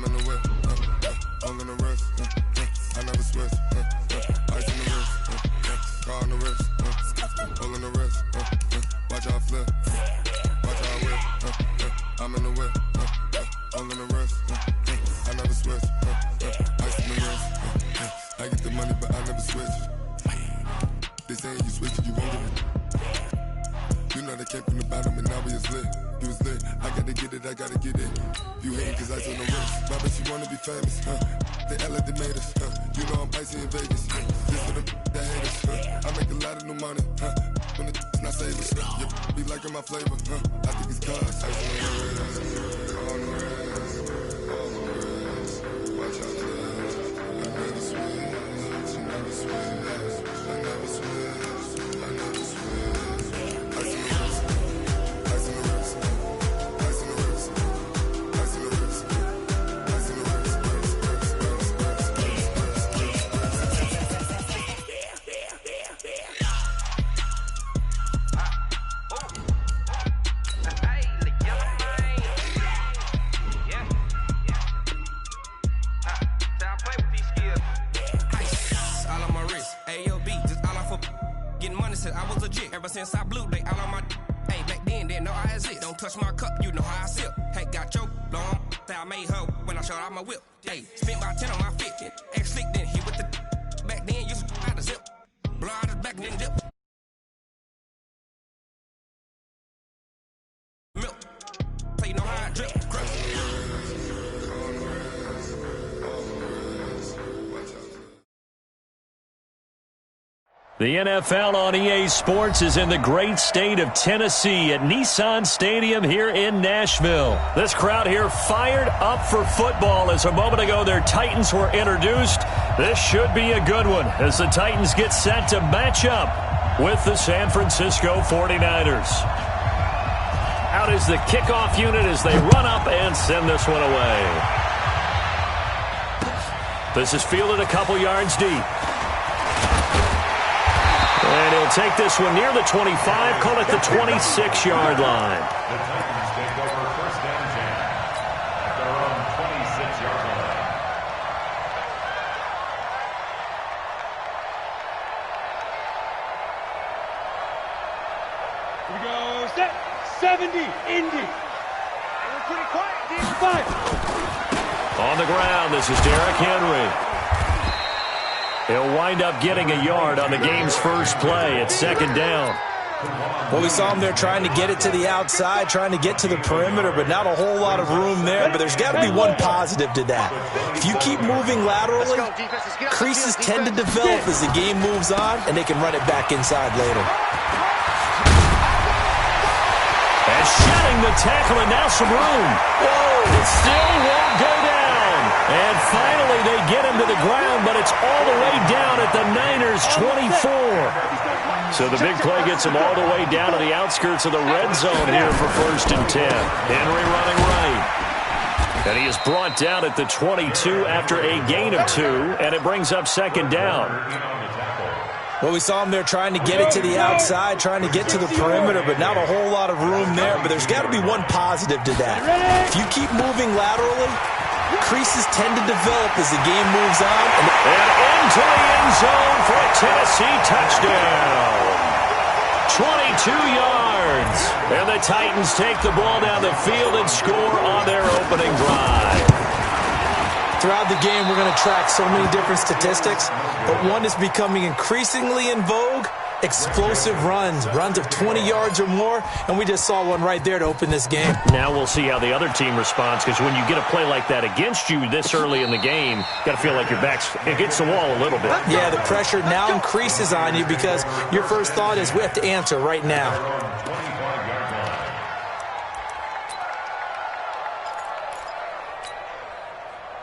in the whip, all in the wrist, I never switch, ice in the wrist, car on the wrist, all in the wrist, watch how I flip, watch how I whip, I'm in the whip, all in the wrist, I never switch, ice in the wrist, I get the money but I never switch. They saying you switch, you won't get it. You know they came from the bottom and now we is lit. You was lit, I gotta get it, I gotta get it. You hating cause ice on the wrist. My bitch, you wanna be famous, They act like they made us, You know I'm icy in Vegas, Just for the that hate us, I make a lot of new money, When it's not savers, You be liking my flavor, I think it's cause ice on the wrist, on the wrist, on the wrist. Watch out, I never switch, I never switch, I never switch, I never switch. Ice on the wrist, ice on the wrist, ice on the wrist, ice on the wrist, ice on the wrist, I was legit ever since I blew they all on my hey back then didn't know I exist. Don't touch my cup, you know how I sip. Hey, got your long that I made her when I showed out my whip. Hey, spent about 10 on my fit. Ex slick then hit with the back then used to out the zip. Blow out his back then dip. Milk. So you know how I drip. The NFL on EA Sports is in the great state of Tennessee at Nissan Stadium here in Nashville. This crowd here fired up for football as a moment ago their Titans were introduced. This should be a good one as the Titans get set to match up with the San Francisco 49ers. Out is the kickoff unit as they run up and send this one away. This is fielded a couple yards deep. And he'll take this one near the 25, call it the 26-yard line. The Titans take over first and 10 at their own 26-yard line. Here we go, set, 70, Indy. And we're pretty quiet, deep 5. On the ground, this is Derrick Henry. He'll wind up getting a yard on the game's first play at second down. Well, we saw him there trying to get it to the outside, trying to get to the perimeter, but not a whole lot of room there. But there's got to be one positive to that. If you keep moving laterally, creases tend to develop as the game moves on, and they can run it back inside later. And shedding the tackle, and now some room. Whoa, it still won't go down. And finally, they get him to the ground, but it's all the way down at the Niners' 24. So the big play gets him all the way down to the outskirts of the red zone here for first and 10. Henry running right. And he is brought down at the 22 after a gain of 2, and it brings up second down. Well, we saw him there trying to get it to the outside, trying to get to the perimeter, but not a whole lot of room there. But there's got to be one positive to that. If you keep moving laterally, creases tend to develop as the game moves on. And into the end zone for a Tennessee touchdown. 22 yards. And the Titans take the ball down the field and score on their opening drive. Throughout the game, we're going to track so many different statistics, but one is becoming increasingly in vogue: explosive runs of 20 yards or more, and we just saw one right there to open this game. Now we'll see how the other team responds, because when you get a play like that against you this early in the game, you got to feel like your back's against the wall a little bit. Yeah, the pressure now increases on you because your first thought is we have to answer right now.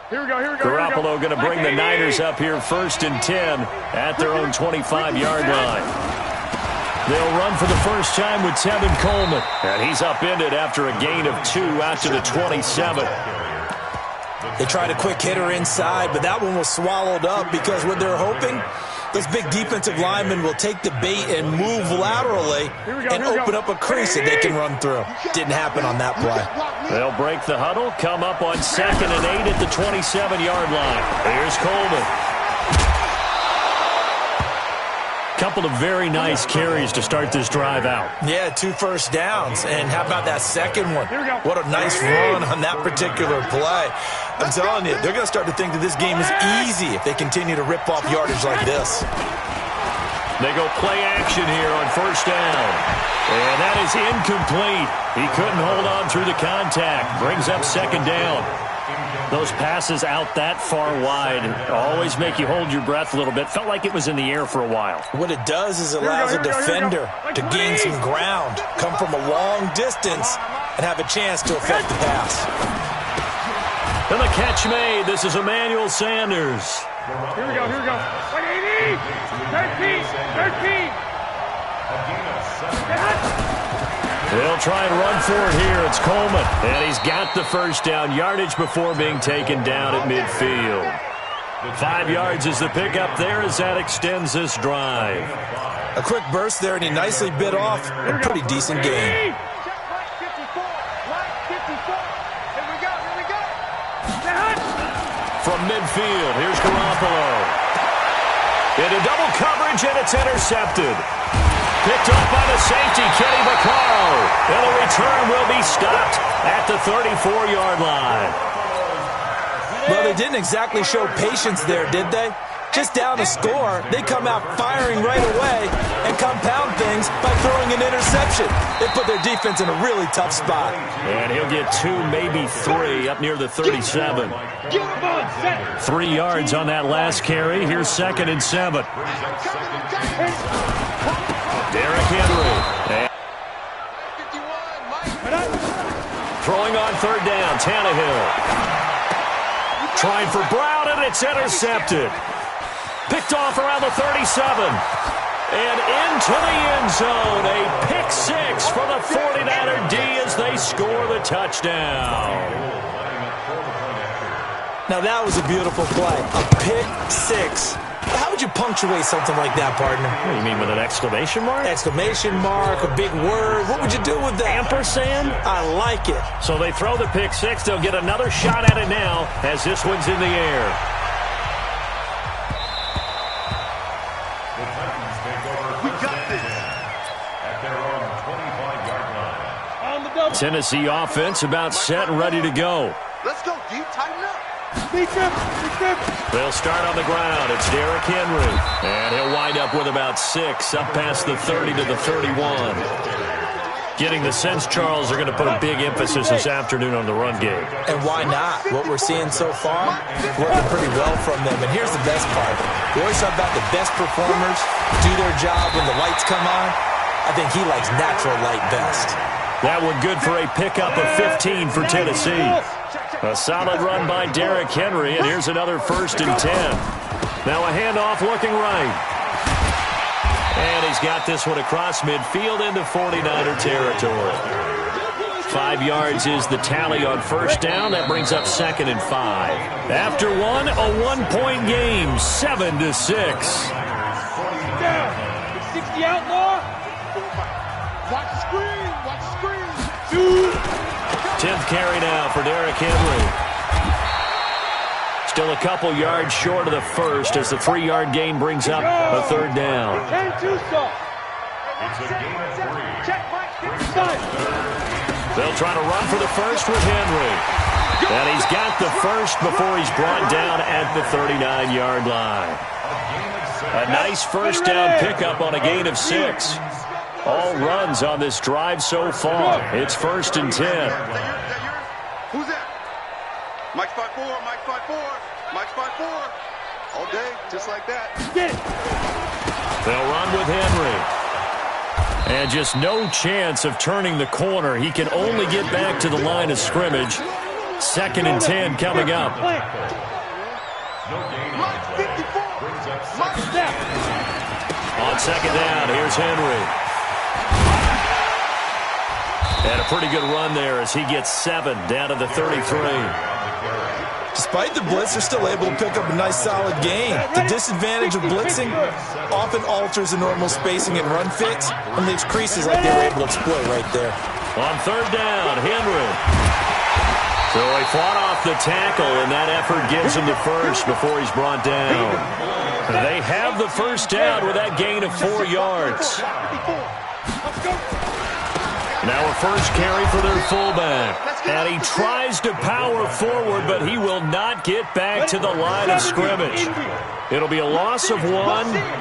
Here we go. Garoppolo going to bring the Niners up here first and 10 at their own 25-yard line. They'll run for the first time with Tevin Coleman. And he's upended after a gain of 2 out to the 27. They tried a quick hitter inside, but that one was swallowed up because what they're hoping Those big defensive linemen will take the bait and move laterally and open up a crease that they can run through. Didn't happen on that play. They'll break the huddle, come up on 2nd and 8 at the 27-yard line. Here's Coleman. Couple of very nice carries to start this drive out. Yeah, 2 first downs. And how about that second one? What a nice run on that particular play. I'm telling you, they're going to start to think that this game is easy if they continue to rip off yardage like this. They go play action here on 1st down. And that is incomplete. He couldn't hold on through the contact. Brings up 2nd down. Those passes out that far wide always make you hold your breath a little bit. Felt like it was in the air for a while. What it does is it allows a defender to gain some ground, come from a long distance, and have a chance to affect the pass. And the catch made. This is Emmanuel Sanders. Here we go. 180. 13. They'll try and run for it here. It's Coleman. And he's got the first down yardage before being taken down at midfield. 5 yards is the pickup there as that extends this drive. A quick burst there, and he nicely bit off a pretty decent game. From midfield, here's Garoppolo. Into double coverage, and it's intercepted. Picked up by the safety, Kenny Vaccaro. And the return will be stopped at the 34-yard line. Well, they didn't exactly show patience there, did they? Just down to score, they come out firing right away and compound things by throwing an interception. They put their defense in a really tough spot. And he'll get 2, maybe 3, up near the 37. 3 yards on that last carry. Here's 2nd and 7. Derrick Henry. Throwing on 3rd down, Tannehill. Trying for Brown, and it's intercepted. Picked off around the 37. And into the end zone. A pick 6 for the 49er D as they score the touchdown. Now that was a beautiful play. A pick 6. How would you punctuate something like that, partner? What do you mean, with an exclamation mark? Exclamation mark, a big word. What would you do with that? Ampersand? I like it. So they throw the pick 6. They'll get another shot at it now as this one's in the air. Tennessee offense about set and ready to go. Let's go deep, tighten up. They'll start on the ground. It's Derrick Henry. And he'll wind up with about 6, up past the 30 to the 31. Getting the sense, Charles, they're going to put a big emphasis this afternoon on the run game. And why not? What we're seeing so far, working pretty well from them. And here's the best part. We always talk about the best performers do their job when the lights come on. I think he likes natural light best. That one good for a pickup of 15 for Tennessee. A solid run by Derrick Henry, and here's another 1st and 10. Now a handoff looking right. And he's got this one across midfield into 49er territory. 5 yards is the tally on 1st down. That brings up 2nd and 5. After one, a 1-point game, 7-6. 60 outlaw. Watch the screen. 10th carry now for Derrick Henry. Still a couple yards short of the 1st as the 3-yard gain brings up a 3rd down. They'll try to run for the 1st with Henry. And he's got the 1st before he's brought down at the 39-yard line. A nice 1st down pickup on a gain of 6. All runs on this drive so far. It's 1st and 10. Who's that? Mike's 5'4", Mike's 5'4", Mike's 5'4". All day, just like that. They'll run with Henry. And just no chance of turning the corner. He can only get back to the line of scrimmage. 2nd and 10 coming up. On 2nd down, here's Henry. And a pretty good run there as he gets 7 down to the 33. Despite the blitz, they're still able to pick up a nice, solid gain. The disadvantage of blitzing often alters the normal spacing and run fits and leaves creases like they were able to exploit right there. On third down, Henry. So he fought off the tackle, and that effort gives him the first before he's brought down. They have the first down with that gain of 4 yards. Now a first carry for their fullback. And he tries to power forward, but he will not get back to the line of scrimmage. It'll be a loss of 1,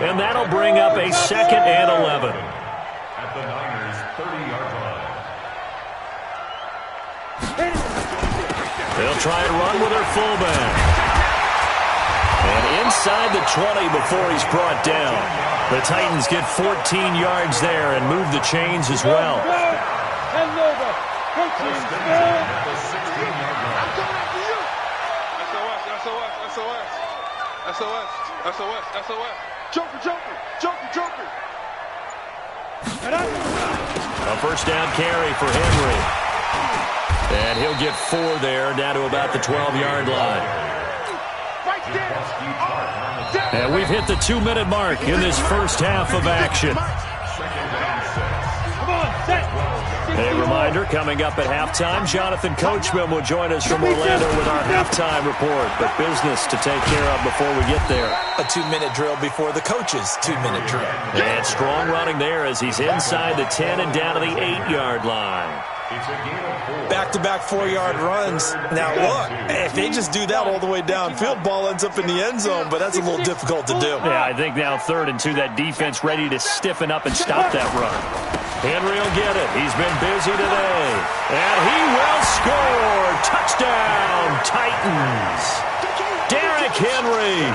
and that'll bring up a 2nd and 11. At the Niners' 30-yard line. They'll try and run with their fullback. And inside the 20 before he's brought down. The Titans get 14 yards there and move the chains as well. SOS. Joker. A first down carry for Henry. And he'll get 4 there, down to about the 12-yard line. And we've hit the 2-minute mark in this first half of action. A reminder, coming up at halftime, Jonathan Coachman will join us from Orlando with our halftime report. But business to take care of before we get there. A 2-minute drill before the coach's 2-minute drill. And strong running there as he's inside the 10 and down to the 8-yard line. Back-to-back 4-yard runs. Now, look, if they just do that all the way downfield, ball ends up in the end zone, but that's a little difficult to do. Yeah, I think now 3rd and 2, that defense ready to stiffen up and stop that run. Henry will get it. He's been busy today. And he will score. Touchdown, Titans. Derrick Henry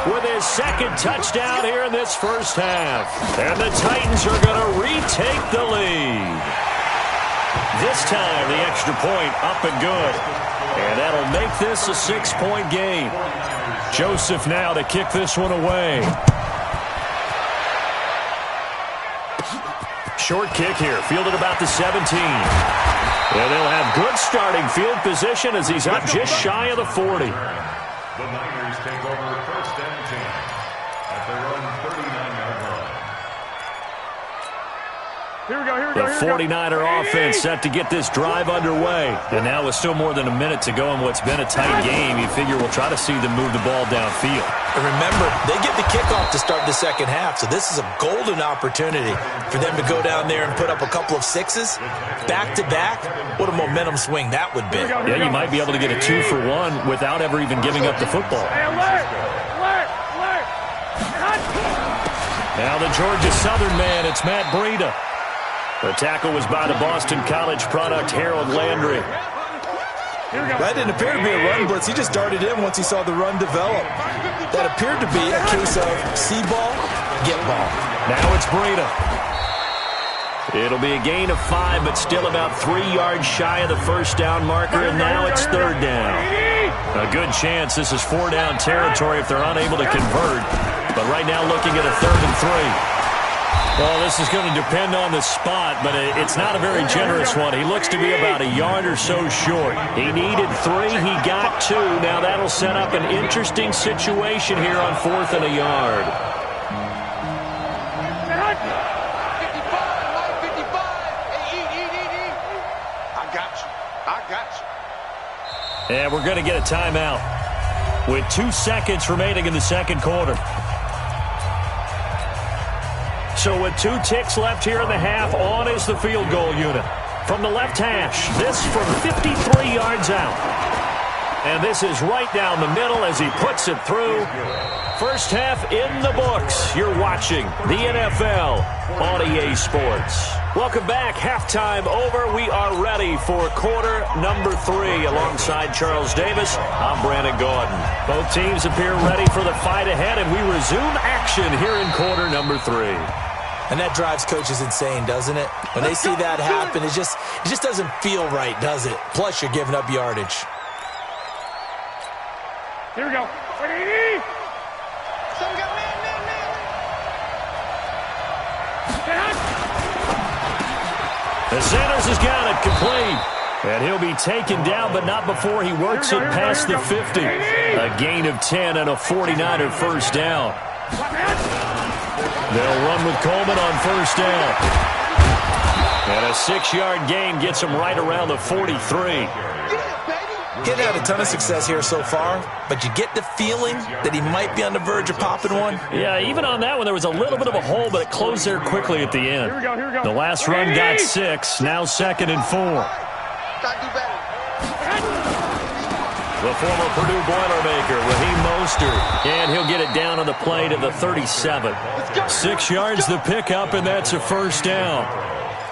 with his 2nd touchdown here in this first half. And the Titans are going to retake the lead. This time, the extra point up and good. And that'll make this a 6-point game. Joseph now to kick this one away. Short kick here, fielded about the 17. And they'll have good starting field position as he's up just shy of the 40. The Niners take over 1st and 10 at their own 39-yard line. Here we go. The 49er offense set to get this drive underway. And now with still more than a minute to go in what's been a tight game, you figure we'll try to see them move the ball downfield. And remember, they get the kickoff to start the second half, so this is a golden opportunity for them to go down there and put up a couple of 6s. Back-to-back, what a momentum swing that would be. Yeah, you might be able to get a 2-for-1 without ever even giving up the football. Now the Georgia Southern man, it's Matt Breida. The tackle was by the Boston College product, Harold Landry. That didn't appear to be a run blitz. He just darted in once he saw the run develop. That appeared to be a case of see ball, get ball. Now it's Breida. It'll be a gain of 5, but still about 3 yards shy of the first down marker, and now it's 3rd down. A good chance this is 4-down territory if they're unable to convert. But right now looking at a 3rd and 3. Well, this is going to depend on the spot, but it's not a very generous one. He looks to be about a yard or so short. He needed 3. He got 2. Now that'll set up an interesting situation here on 4th and a yard. I got you. And we're going to get a timeout with 2 seconds remaining in the second quarter. So with 2 ticks left here in the half, on is the field goal unit. From the left hash, this from 53 yards out. And this is right down the middle as he puts it through. First half in the books. You're watching the NFL on EA Sports. Welcome back. Halftime over. We are ready for quarter number 3. Alongside Charles Davis, I'm Brandon Gordon. Both teams appear ready for the fight ahead, and we resume action here in quarter number 3. And that drives coaches insane, doesn't it? When they see that happen, it just doesn't feel right, does it? Plus, you're giving up yardage. Here we go. The Sanders has got it complete. And he'll be taken down, but not before he works it past the 50. A gain of 10 and a 49er first down. They'll run with Coleman on first down. And a 6-yard gain gets him right around the 43. Getting had a ton of success here so far, but you get the feeling that he might be on the verge of popping one. Yeah, even on that one, there was a little bit of a hole, but it closed there quickly at the end. Here we go. The last run got 6, now 2nd and 4. The former Purdue Boilermaker, Raheem Mostert, and he'll get it down on the play to the 37. 6 yards the pickup, and that's a first down.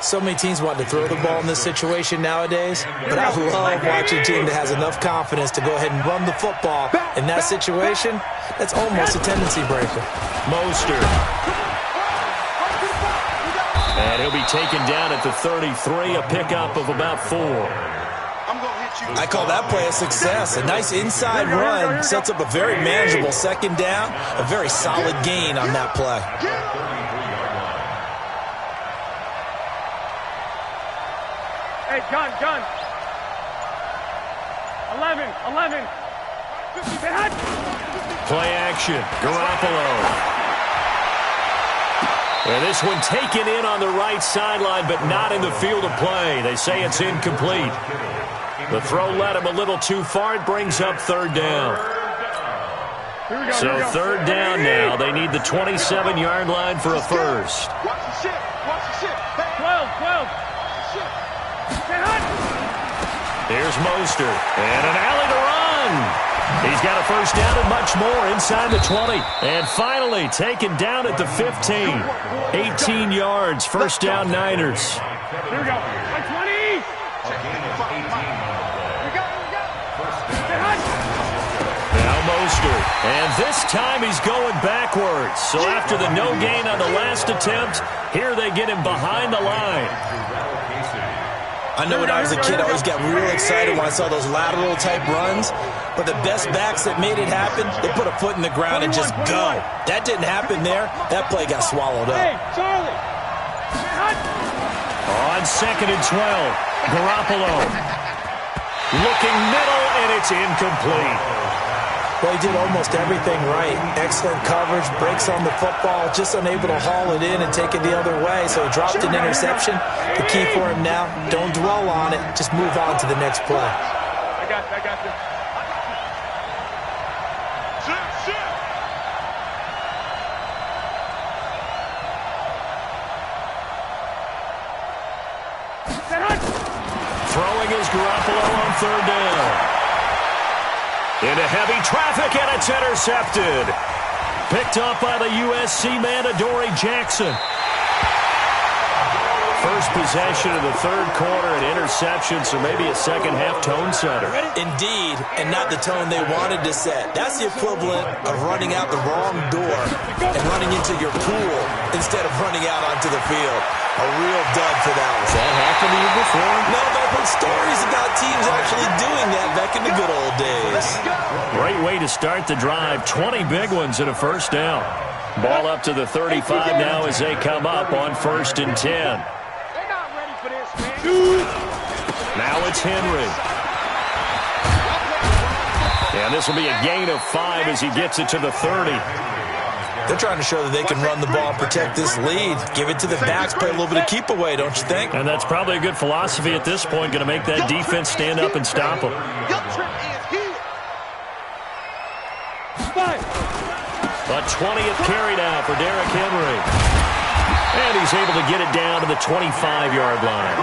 So many teams want to throw the ball in this situation nowadays, but I love watching a team that has enough confidence to go ahead and run the football. In that situation, that's almost a tendency breaker. Mostert. And he'll be taken down at the 33, a pickup of about 4. I call that play a success. A nice inside run sets up a very manageable second down, a very solid gain on that play. Hey, gun. 11. Play action. Garoppolo. And this one taken in on the right sideline, but not in the field of play. They say it's incomplete. The throw led him a little too far. It brings up third down. So third down now. They need the 27-yard line for a first. Watch the shit. 12. Here's Mostert. And an alley to run. He's got a first down and much more inside the 20. And finally taken down at the 15. 18 yards. First down, Niners. Here we go. 120. Now Mostert. And this time he's going backwards. So after the no gain on the last attempt, here they get him behind the line. I know when I was a kid, I always got real excited when I saw those lateral-type runs. But the best backs that made it happen, they put a foot in the ground and just go. That didn't happen there. That play got swallowed up. Hey, Charlie. On 2nd and 12, Garoppolo. Looking middle, and it's incomplete. Well, he did almost everything right. Excellent coverage, breaks on the football, just unable to haul it in and take it the other way. So he dropped an interception. The key for him now, don't dwell on it. Just move on to the next play. I got you. Throwing is Garoppolo on third down. Into heavy traffic, and it's intercepted. Picked up by the USC man, Adoree Jackson. First possession of the third quarter, an interception, so maybe a second-half tone setter. Indeed, and not the tone they wanted to set. That's the equivalent of running out the wrong door and running into your pool instead of running out onto the field. A real dud for that one. Has that happened to you before? No, but I've heard stories about teams actually doing that back in the good old days. Great way to start the drive. 20 big ones and a first down. Ball up to the 35 now as they come up on 1st and 10. Now it's Henry. And this will be a gain of 5 as he gets it to the 30. They're trying to show that they can run the ball and protect this lead. Give it to the backs, play a little bit of keep away, don't you think? And that's probably a good philosophy at this point, going to make that defense stand up and stop them. A 20th carry now for Derrick Henry. And he's able to get it down to the 25-yard line.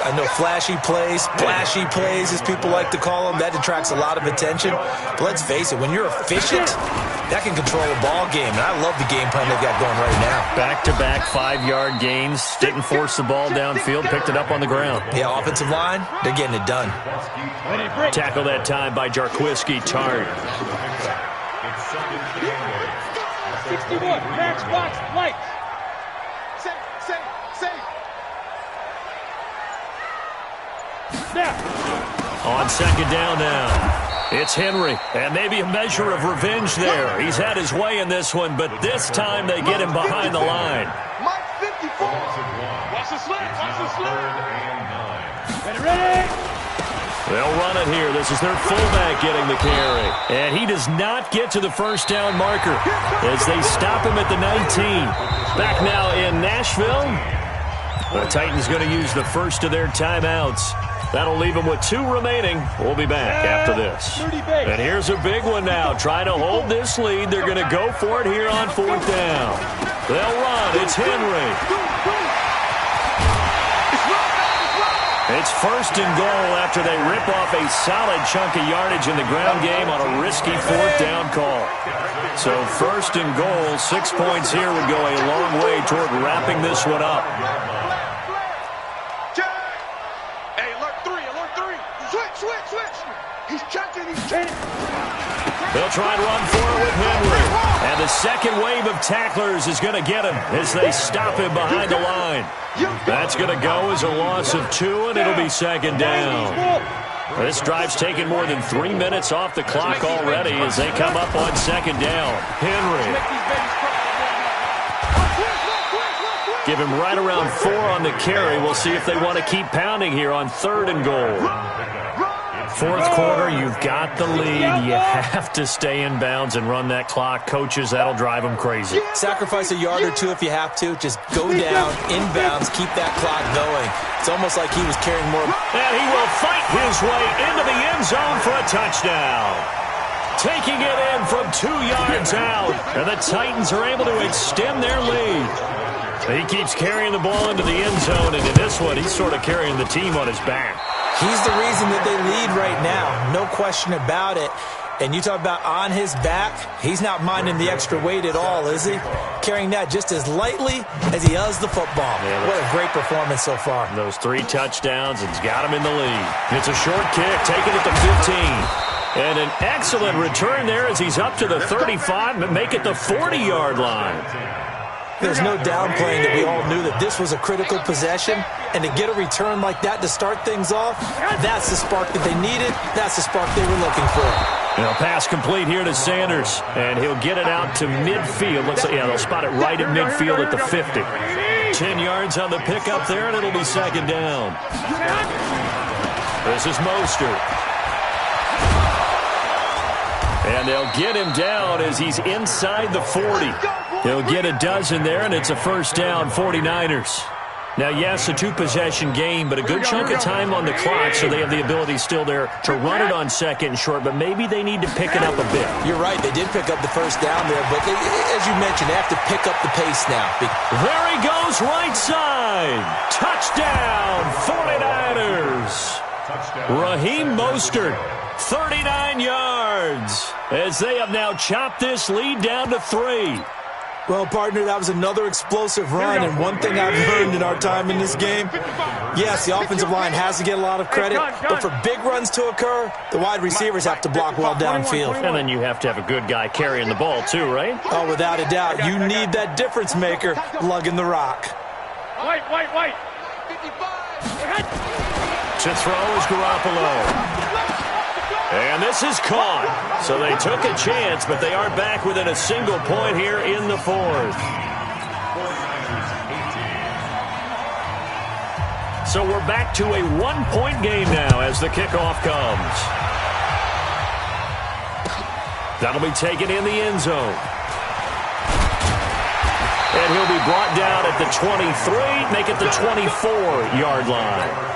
I know flashy plays, splashy plays, as people like to call them, that attracts a lot of attention. But let's face it, when you're efficient, that can control a ball game. And I love the game plan they've got going right now. Back-to-back 5-yard gains. Didn't force the ball downfield, picked it up on the ground. Yeah, offensive line, they're getting it done. Tackle that time by Jarquiski Tart. 61, max box, lights. On 2nd down now, it's Henry, and maybe a measure of revenge there. He's had his way in this one, but this time they get him behind the line. Mike 54. Watch the slip. Ready. They'll run it here. This is their fullback getting the carry. And he does not get to the first down marker as they stop him at the 19. Back now in Nashville. The Titans going to use the first of their timeouts. That'll leave them with 2 remaining. We'll be back after this. And here's a big one now. Trying to hold this lead. They're going to go for it here on 4th down. They'll run. It's Henry. It's 1st and goal after they rip off a solid chunk of yardage in the ground game on a risky 4th down call. So 1st and goal, 6 points here would go a long way toward wrapping this one up. They'll try and run for it with Henry. And the second wave of tacklers is going to get him as they stop him behind the line. That's going to go as a loss of 2, and it'll be 2nd down. This drive's taken more than 3 minutes off the clock already as they come up on 2nd down. Henry. Give him right around 4 on the carry. We'll see if they want to keep pounding here on 3rd and goal. 4th quarter, you've got the lead. You have to stay in bounds and run that clock. Coaches, that'll drive them crazy. Sacrifice a yard or 2 if you have to. Just go down, in bounds, keep that clock going. It's almost like he was carrying more. And he will fight his way into the end zone for a touchdown. Taking it in from 2 yards out. And the Titans are able to extend their lead. He keeps carrying the ball into the end zone, and in this one, he's sort of carrying the team on his back. He's the reason that they lead right now. No question about it. And you talk about on his back, he's not minding the extra weight at all, is he? Carrying that just as lightly as he does the football. Yeah, what a great performance so far. Those 3 touchdowns, and he's got him in the lead. It's a short kick, taken at the 15. And an excellent return there as he's up to the 35, but make it the 40-yard line. There's no downplaying that we all knew that this was a critical possession, and to get a return like that to start things off, that's the spark that they needed. That's the spark they were looking for. Pass complete here to Sanders, and he'll get it out to midfield. Looks like, they'll spot it right at midfield at the 50. 10 yards on the pickup there, and it'll be 2nd down. This is Mostert. And they'll get him down as he's inside the 40. He'll get a dozen there, and it's a 1st down, 49ers. Now, yes, a 2-possession game, but a good chunk of time on the clock, so they have the ability still there to run it on 2nd and short, but maybe they need to pick it up a bit. You're right. They did pick up the 1st down there, but they, as you mentioned, they have to pick up the pace now. There he goes, right side. Touchdown, 49ers. Raheem Mostert, 39 yards, as they have now chopped this lead down to 3. Well, partner, that was another explosive run, and one thing I've learned in our time in this game, yes, the offensive line has to get a lot of credit, but for big runs to occur, the wide receivers have to block well downfield. And then you have to have a good guy carrying the ball, too, right? Oh, without a doubt. You need that difference maker lugging the rock. White. To throw is Garoppolo. And this is caught. So they took a chance, but they are back within a single point here in the 4th. So we're back to a 1-point game now as the kickoff comes. That'll be taken in the end zone. And he'll be brought down at the 23, make it the 24-yard line.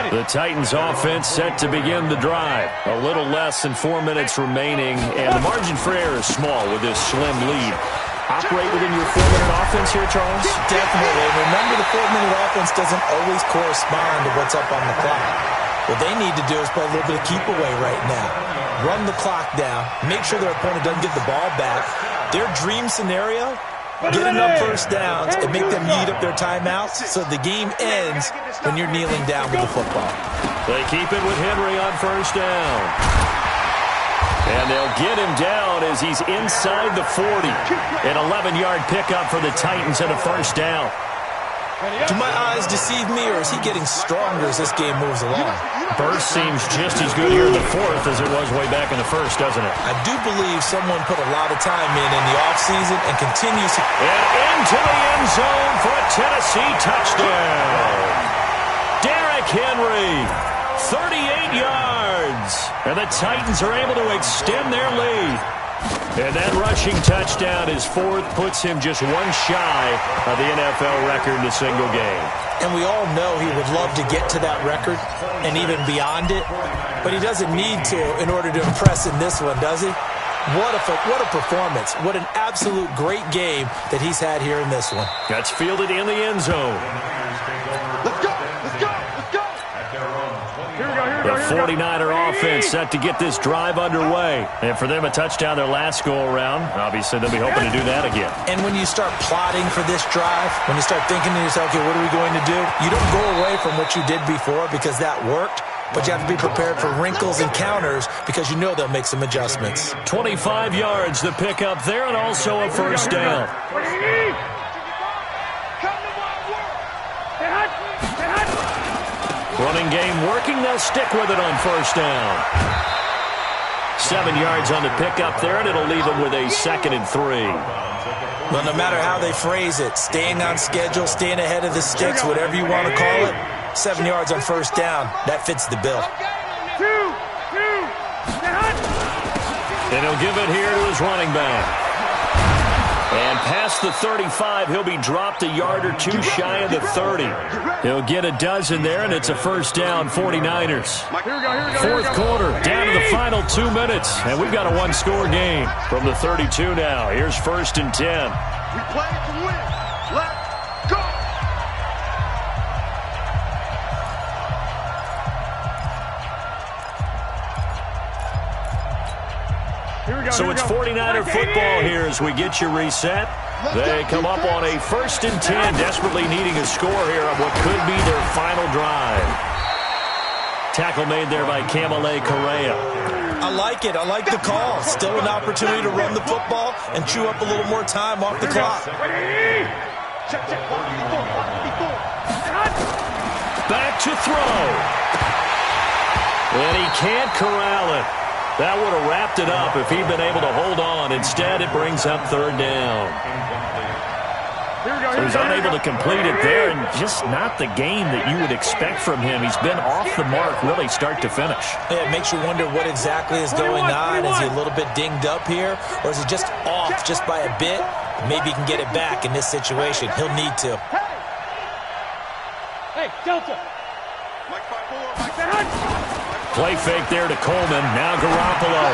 The Titans offense set to begin the drive. A little less than 4 minutes remaining, and the margin for error is small with this slim lead. Operate within your 4-minute offense here, Charles? Definitely. Remember, the 4-minute offense doesn't always correspond to what's up on the clock. What they need to do is play a little bit of keep away right now. Run the clock down. Make sure their opponent doesn't get the ball back. Their dream scenario, get enough 1st downs and make them eat up their timeouts so the game ends when you're kneeling down with the football. They keep it with Henry on 1st down. And they'll get him down as he's inside the 40. An 11-yard pickup for the Titans and a 1st down. Do my eyes deceive me, or is he getting stronger as this game moves along? Burst seems just as good here in the 4th as it was way back in the 1st, doesn't it? I do believe someone put a lot of time in the offseason and continues to... And into the end zone for a Tennessee touchdown. Derrick Henry. 38 yards. And the Titans are able to extend their lead. And that rushing touchdown, his fourth, puts him just one shy of the NFL record in a single game. And we all know he would love to get to that record and even beyond it, but he doesn't need to in order to impress in this one, does he? What a performance. What an absolute great game that he's had here in this one. That's fielded in the end zone. Let's go! Let's go! Let's go! The 49er offense set to get this drive underway. And for them, a touchdown their last go-around. Obviously, they'll be hoping to do that again. And when you start plotting for this drive, when you start thinking to yourself, okay, what are we going to do? You don't go away from what you did before because that worked. But you have to be prepared for wrinkles and counters because you know they'll make some adjustments. 25 yards the pick up there and also a first down. Running game working. They'll stick with it on first down. 7 yards on the pickup there, and it'll leave them with a 2nd and 3. Well, no matter how they phrase it, staying on schedule, staying ahead of the sticks, whatever you want to call it, 7 yards on first down, that fits the bill. And he'll give it here to his running back. And past the 35, he'll be dropped a yard or two shy of the 30. He'll get a dozen there, and it's a first down, 49ers. Fourth quarter, down to the final 2 minutes, and we've got a one-score game from the 32 now. Here's 1st and 10. We play to win. Let's go! So it's 49er football here as we get you reset. They come up on a 1st and 10, desperately needing a score here on what could be their final drive. Tackle made there by Camille Correa. I like it. I like the call. Still an opportunity to run the football and chew up a little more time off the clock. Back to throw. And he can't corral it. That would have wrapped it up if he'd been able to hold on. Instead, it brings up 3rd down. So he's unable to complete it there, and just not the game that you would expect from him. He's been off the mark really start to finish. Yeah, it makes you wonder what exactly is going on. Is he a little bit dinged up here, or is he just off just by a bit? Maybe he can get it back in this situation. He'll need to. Hey, Delta. Play fake there to Coleman. Now Garoppolo.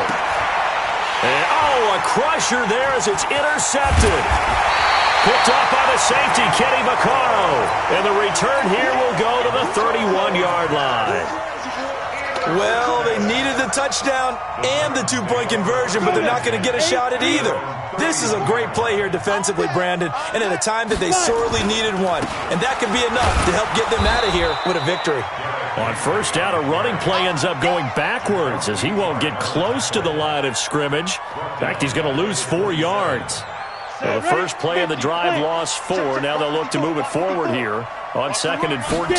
And, a crusher there as it's intercepted. Picked up by the safety, Kenny Vaccaro. And the return here will go to the 31-yard line. Well, they needed the touchdown and the two-point conversion, but they're not going to get a shot at either. This is a great play here defensively, Brandon, and at a time that they sorely needed one. And that could be enough to help get them out of here with a victory. On first down, a running play ends up going backwards as he won't get close to the line of scrimmage. In fact, he's going to lose 4 yards. So the first play of the drive lost 4. Now they'll look to move it forward here on 2nd and 14.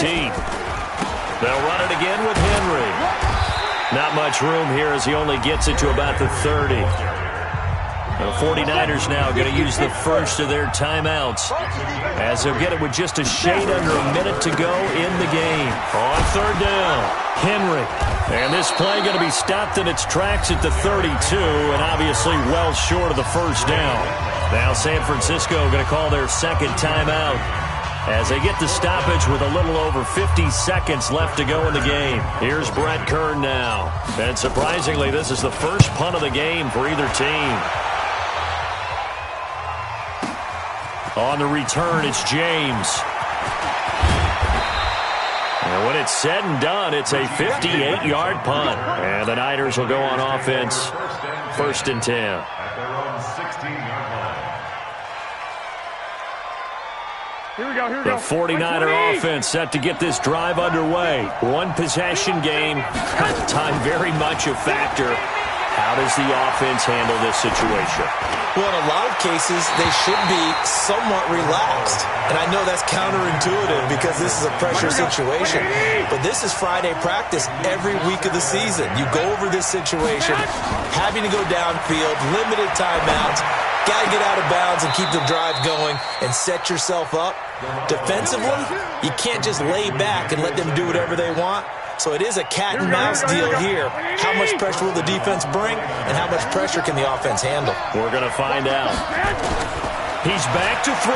They'll run it again with Henry. Not much room here as he only gets it to about the 30. The 49ers now going to use the first of their timeouts as they'll get it with just a shade under a minute to go in the game. On 3rd down, Henry. And this play going to be stopped in its tracks at the 32 and obviously well short of the first down. Now San Francisco going to call their 2nd timeout as they get the stoppage with a little over 50 seconds left to go in the game. Here's Brett Kern now. And surprisingly, this is the first punt of the game for either team. On the return, it's James. And when it's said and done, it's a 58-yard punt. And the Niners will go on offense, 1st and 10. Here we go. The 49er offense set to get this drive underway. One possession game. Time very much a factor. How does the offense handle this situation? Well, in a lot of cases, they should be somewhat relaxed. And I know that's counterintuitive because this is a pressure situation. But this is Friday practice every week of the season. You go over this situation, having to go downfield, limited timeouts, got to get out of bounds and keep the drive going and set yourself up. Defensively, you can't just lay back and let them do whatever they want. So it is a cat and mouse deal here. How much pressure will the defense bring, and how much pressure can the offense handle? We're going to find out. He's back to throw.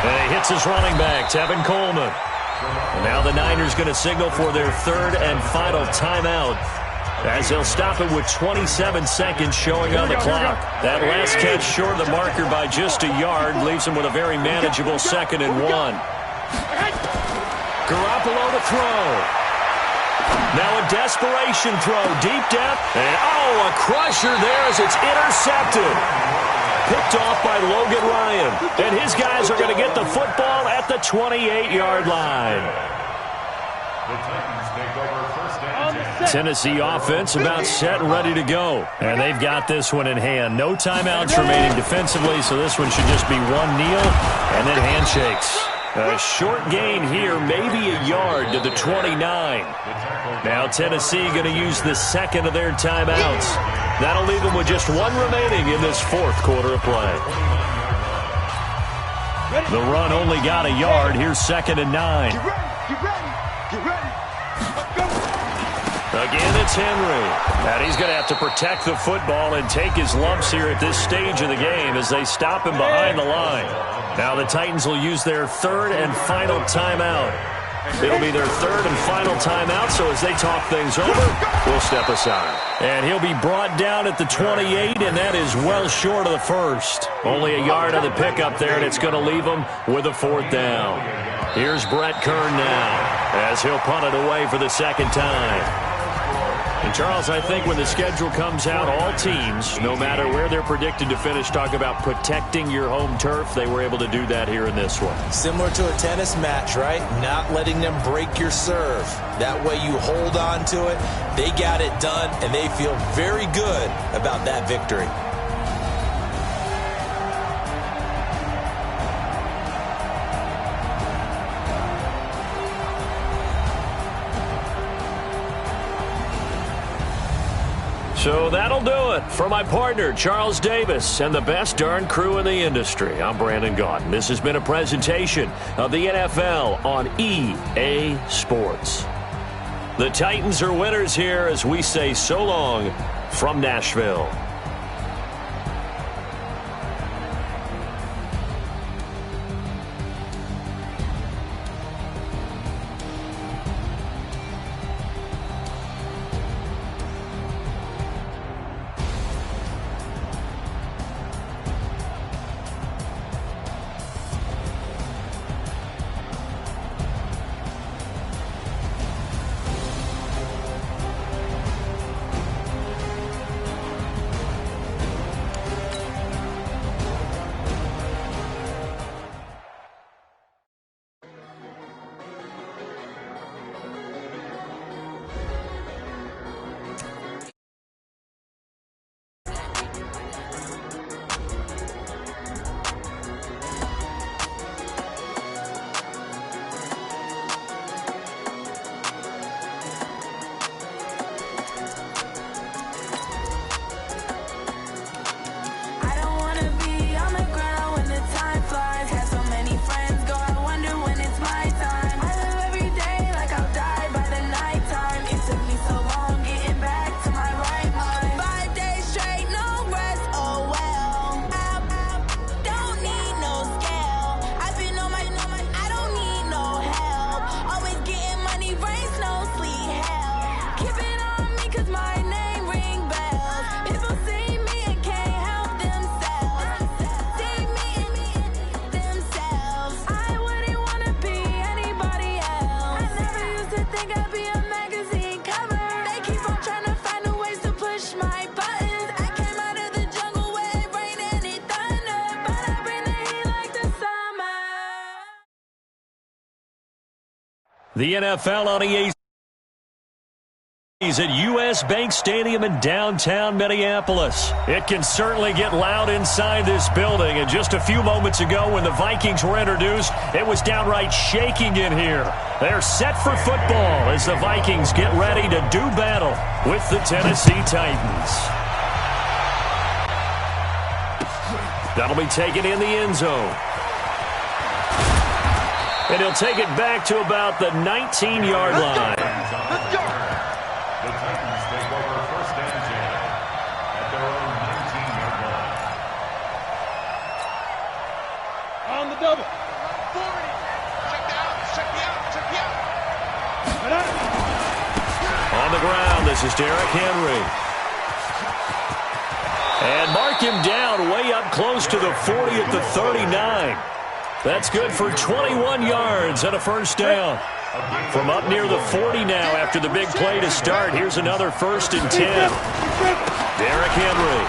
And he hits his running back, Tevin Coleman. And now the Niners going to signal for their third and final timeout, as they'll stop it with 27 seconds showing on the clock. That last catch short of the marker by just a yard leaves him with a very manageable 2nd and 1. Garoppolo to throw. Now a desperation throw, deep depth, and a crusher there as it's intercepted. Picked off by Logan Ryan, and his guys are going to get the football at the 28-yard line. The Titans take over first down. Tennessee offense about set and ready to go. And they've got this one in hand. No timeouts remaining defensively, so this one should just be one kneel and then handshakes. A short gain here, maybe a yard to the 29. Now Tennessee going to use the second of their timeouts. That'll leave them with just one remaining in this fourth quarter of play. The run only got a yard. Here's 2nd and 9. Get ready. Again, it's Henry. And he's going to have to protect the football and take his lumps here at this stage of the game as they stop him behind the line. Now the Titans will use their third and final timeout. It'll be their third and final timeout, so as they talk things over, we'll step aside. And he'll be brought down at the 28, and that is well short of the first. Only a yard on the pickup there, and it's going to leave him with a 4th down. Here's Brett Kern now, as he'll punt it away for the second time. And, Charles, I think when the schedule comes out, all teams, no matter where they're predicted to finish, talk about protecting your home turf. They were able to do that here in this one. Similar to a tennis match, right? Not letting them break your serve. That way you hold on to it. They got it done, and they feel very good about that victory. So that'll do it for my partner, Charles Davis, and the best darn crew in the industry. I'm Brandon Gaudin. This has been a presentation of the NFL on EA Sports. The Titans are winners here as we say so long from Nashville. The NFL on EA at U.S. Bank Stadium in downtown Minneapolis. It can certainly get loud inside this building. And just a few moments ago when the Vikings were introduced, it was downright shaking in here. They're set for football as the Vikings get ready to do battle with the Tennessee Titans. That'll be taken in the end zone. And he'll take it back to about the 19-yard line. Let's go. The Titans take over first and 10 at their own 19-yard line. On the double. 40. Check the out. Check the out. Check the out. On the ground, this is Derrick Henry. And mark him down way up close to the 40 at the 39. That's good for 21 yards and a first down. From up near the 40 now after the big play to start, here's another first and 10. Derrick Henry.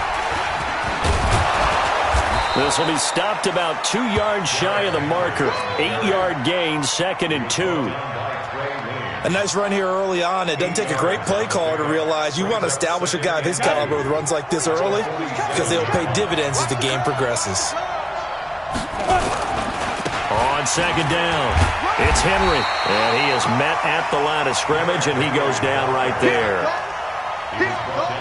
This will be stopped about 2 yards shy of the marker. 8-yard gain, 2nd and 2. A nice run here early on. It doesn't take a great play caller to realize you want to establish a guy of his caliber with runs like this early because they'll pay dividends as the game progresses. On 2nd down, it's Henry. And he is met at the line of scrimmage, and he goes down right there.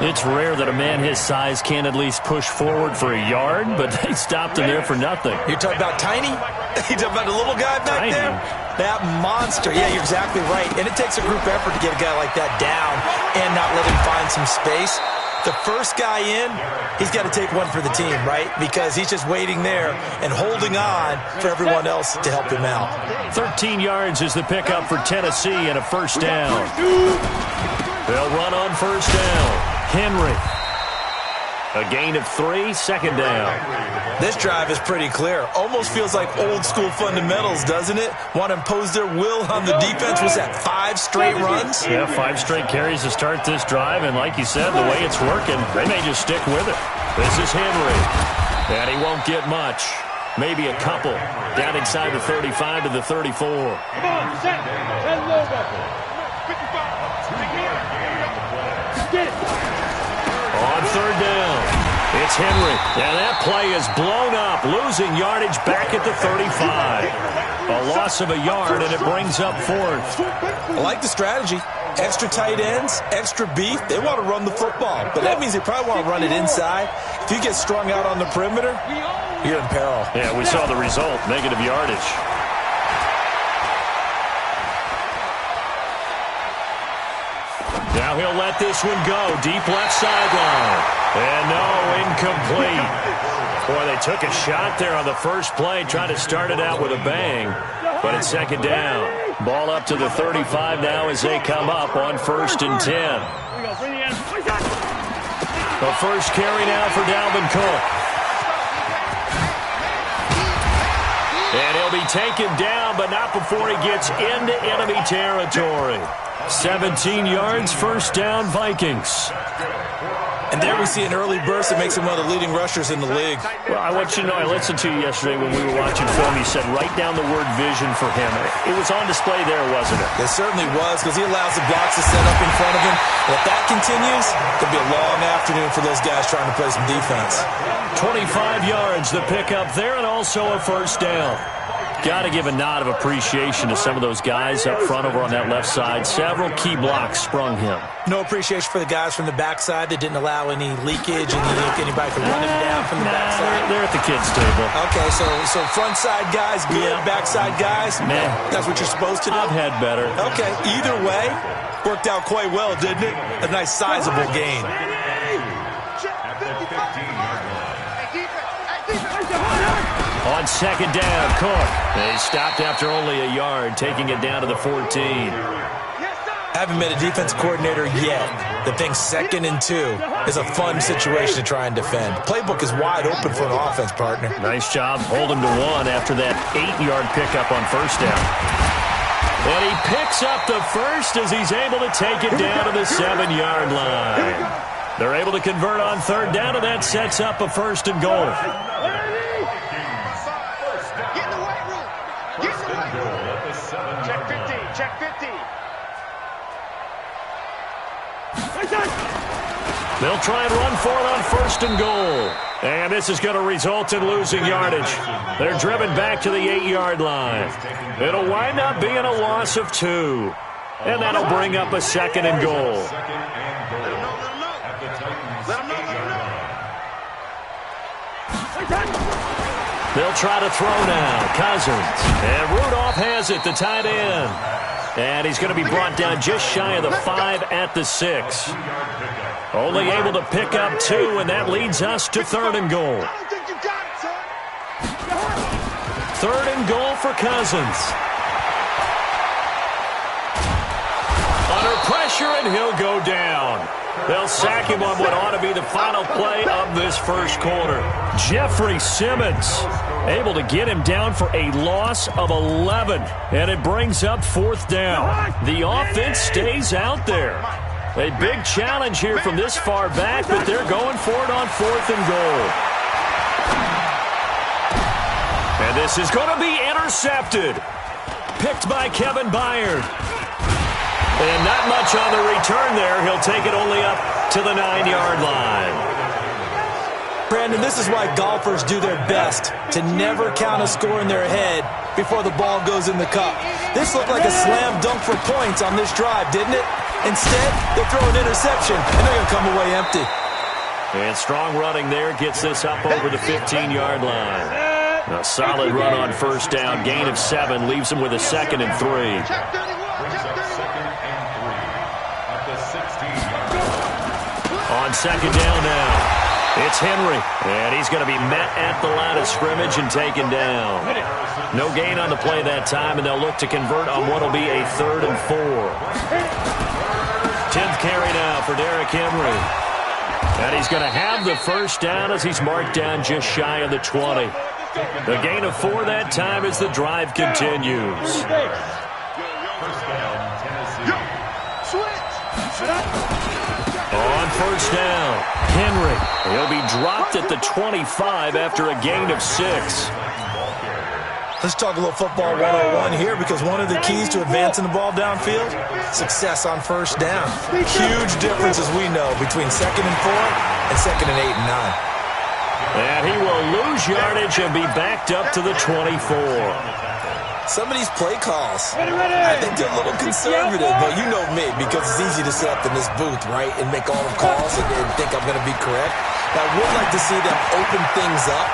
It's rare that a man his size can't at least push forward for a yard, but they stopped him there for nothing. You're talking about tiny? You're talking about the little guy back Tiny. there? That monster. Yeah, you're exactly right. And it takes a group effort to get a guy like that down and not let him find some space. The first guy in, he's got to take one for the team, right? Because he's just waiting there and holding on for everyone else to help him out. 13 yards is the pickup for Tennessee and a first down. They'll run on first down. Henry. A gain of 3, 2nd down. This drive is pretty clear. Almost feels like old school fundamentals, doesn't it? Want to impose their will on the defense. Was that 5 straight runs? Yeah, 5 straight carries to start this drive, and like you said, the way it's working, they may just stick with it. This is Henry, and he won't get much. Maybe a couple. Down inside the 35 to the 34. Come on, set. Send logo. 55. Get it. On 3rd down, it's Henry. And that play is blown up, losing yardage back at the 35. A loss of a yard, and it brings up 4th. I like the strategy. Extra tight ends, extra beef. They want to run the football, but that means they probably want to run it inside. If you get strung out on the perimeter, you're in peril. Yeah, we saw the result, negative yardage. Now he'll let this one go. Deep left sideline. And no, incomplete. Boy, they took a shot there on the first play, trying to start it out with a bang. But it's 2nd down. Ball up to the 35 now as they come up on 1st and 10. The first carry now for Dalvin Cook. And he'll be taken down, but not before he gets into enemy territory. 17 yards, first down, Vikings. And there we see an early burst that makes him one of the leading rushers in the league. Well, I want you to know, I listened to you yesterday when we were watching film. You said write down the word vision for him. It was on display there, wasn't it? It certainly was, because he allows the blocks to set up in front of him. And if that continues, it'll be a long afternoon for those guys trying to play some defense. 25 yards, the pickup there, and also a first down. Got to give a nod of appreciation to some of those guys up front over on that left side. Several key blocks sprung him. No appreciation for the guys from the backside that didn't allow any leakage and anybody could run him down from the backside. They're at the kids' table. Okay, so front side guys good, backside guys, man, that's what you're supposed to do? I've had better. Okay, either way, worked out quite well, didn't it? A nice sizable gain. At the 15-yard line. On 2nd down, Cook. They stopped after only a yard, taking it down to the 14. Haven't met a defense coordinator yet that thinks 2nd and 2 is a fun situation to try and defend. Playbook is wide open for an offense, partner. Nice job holding to 1 after that 8-yard pickup on first down. And he picks up the first as he's able to take it down to the 7-yard line. They're able to convert on 3rd down, and that sets up a 1st and goal. Check 50. Check 50. They'll try and run for it on 1st and goal. And this is going to result in losing yardage. They're driven back to the 8-yard line. It'll wind up being a loss of 2. And that'll bring up a 2nd and goal. They'll try to throw now. Cousins. And Rudolph has it, the tight end. And he's going to be brought down just shy of the 5 at the 6. Only able to pick up 2, and that leads us to 3rd and goal. 3rd and goal for Cousins. Under pressure, and he'll go down. They'll sack him on what ought to be the final play of this first quarter. Jeffrey Simmons able to get him down for a loss of 11, and it brings up 4th down. The offense stays out there. A big challenge here from this far back, but they're going for it on 4th and goal. And this is going to be intercepted. Picked by Kevin Byard. And not much on the return there. He'll take it only up to the 9-yard line. Brandon, this is why golfers do their best to never count a score in their head before the ball goes in the cup. This looked like a slam dunk for points on this drive, didn't it? Instead, they throw an interception, and they're going to come away empty. And strong running there gets this up over the 15-yard line. A solid run on first down. Gain of 7 leaves him with a 2nd and 3. On 2nd down now. It's Henry, and he's going to be met at the line of scrimmage and taken down. No gain on the play that time, and they'll look to convert on what will be a 3rd and 4. 10th carry now for Derrick Henry. And he's going to have the first down as he's marked down just shy of the 20. The gain of 4 that time as the drive continues. On first down, Henry. He'll be dropped at the 25 after a gain of 6. Let's talk a little football 101 here, because one of the keys to advancing the ball downfield, success on first down. Huge difference, as we know, between 2nd and 4 and 2nd and 8 and 9. And he will lose yardage and be backed up to the 24. Some of these play calls, I think they're a little conservative, but you know me, because it's easy to sit up in this booth, right, and make all the calls and think I'm going to be correct. But I would like to see them open things up,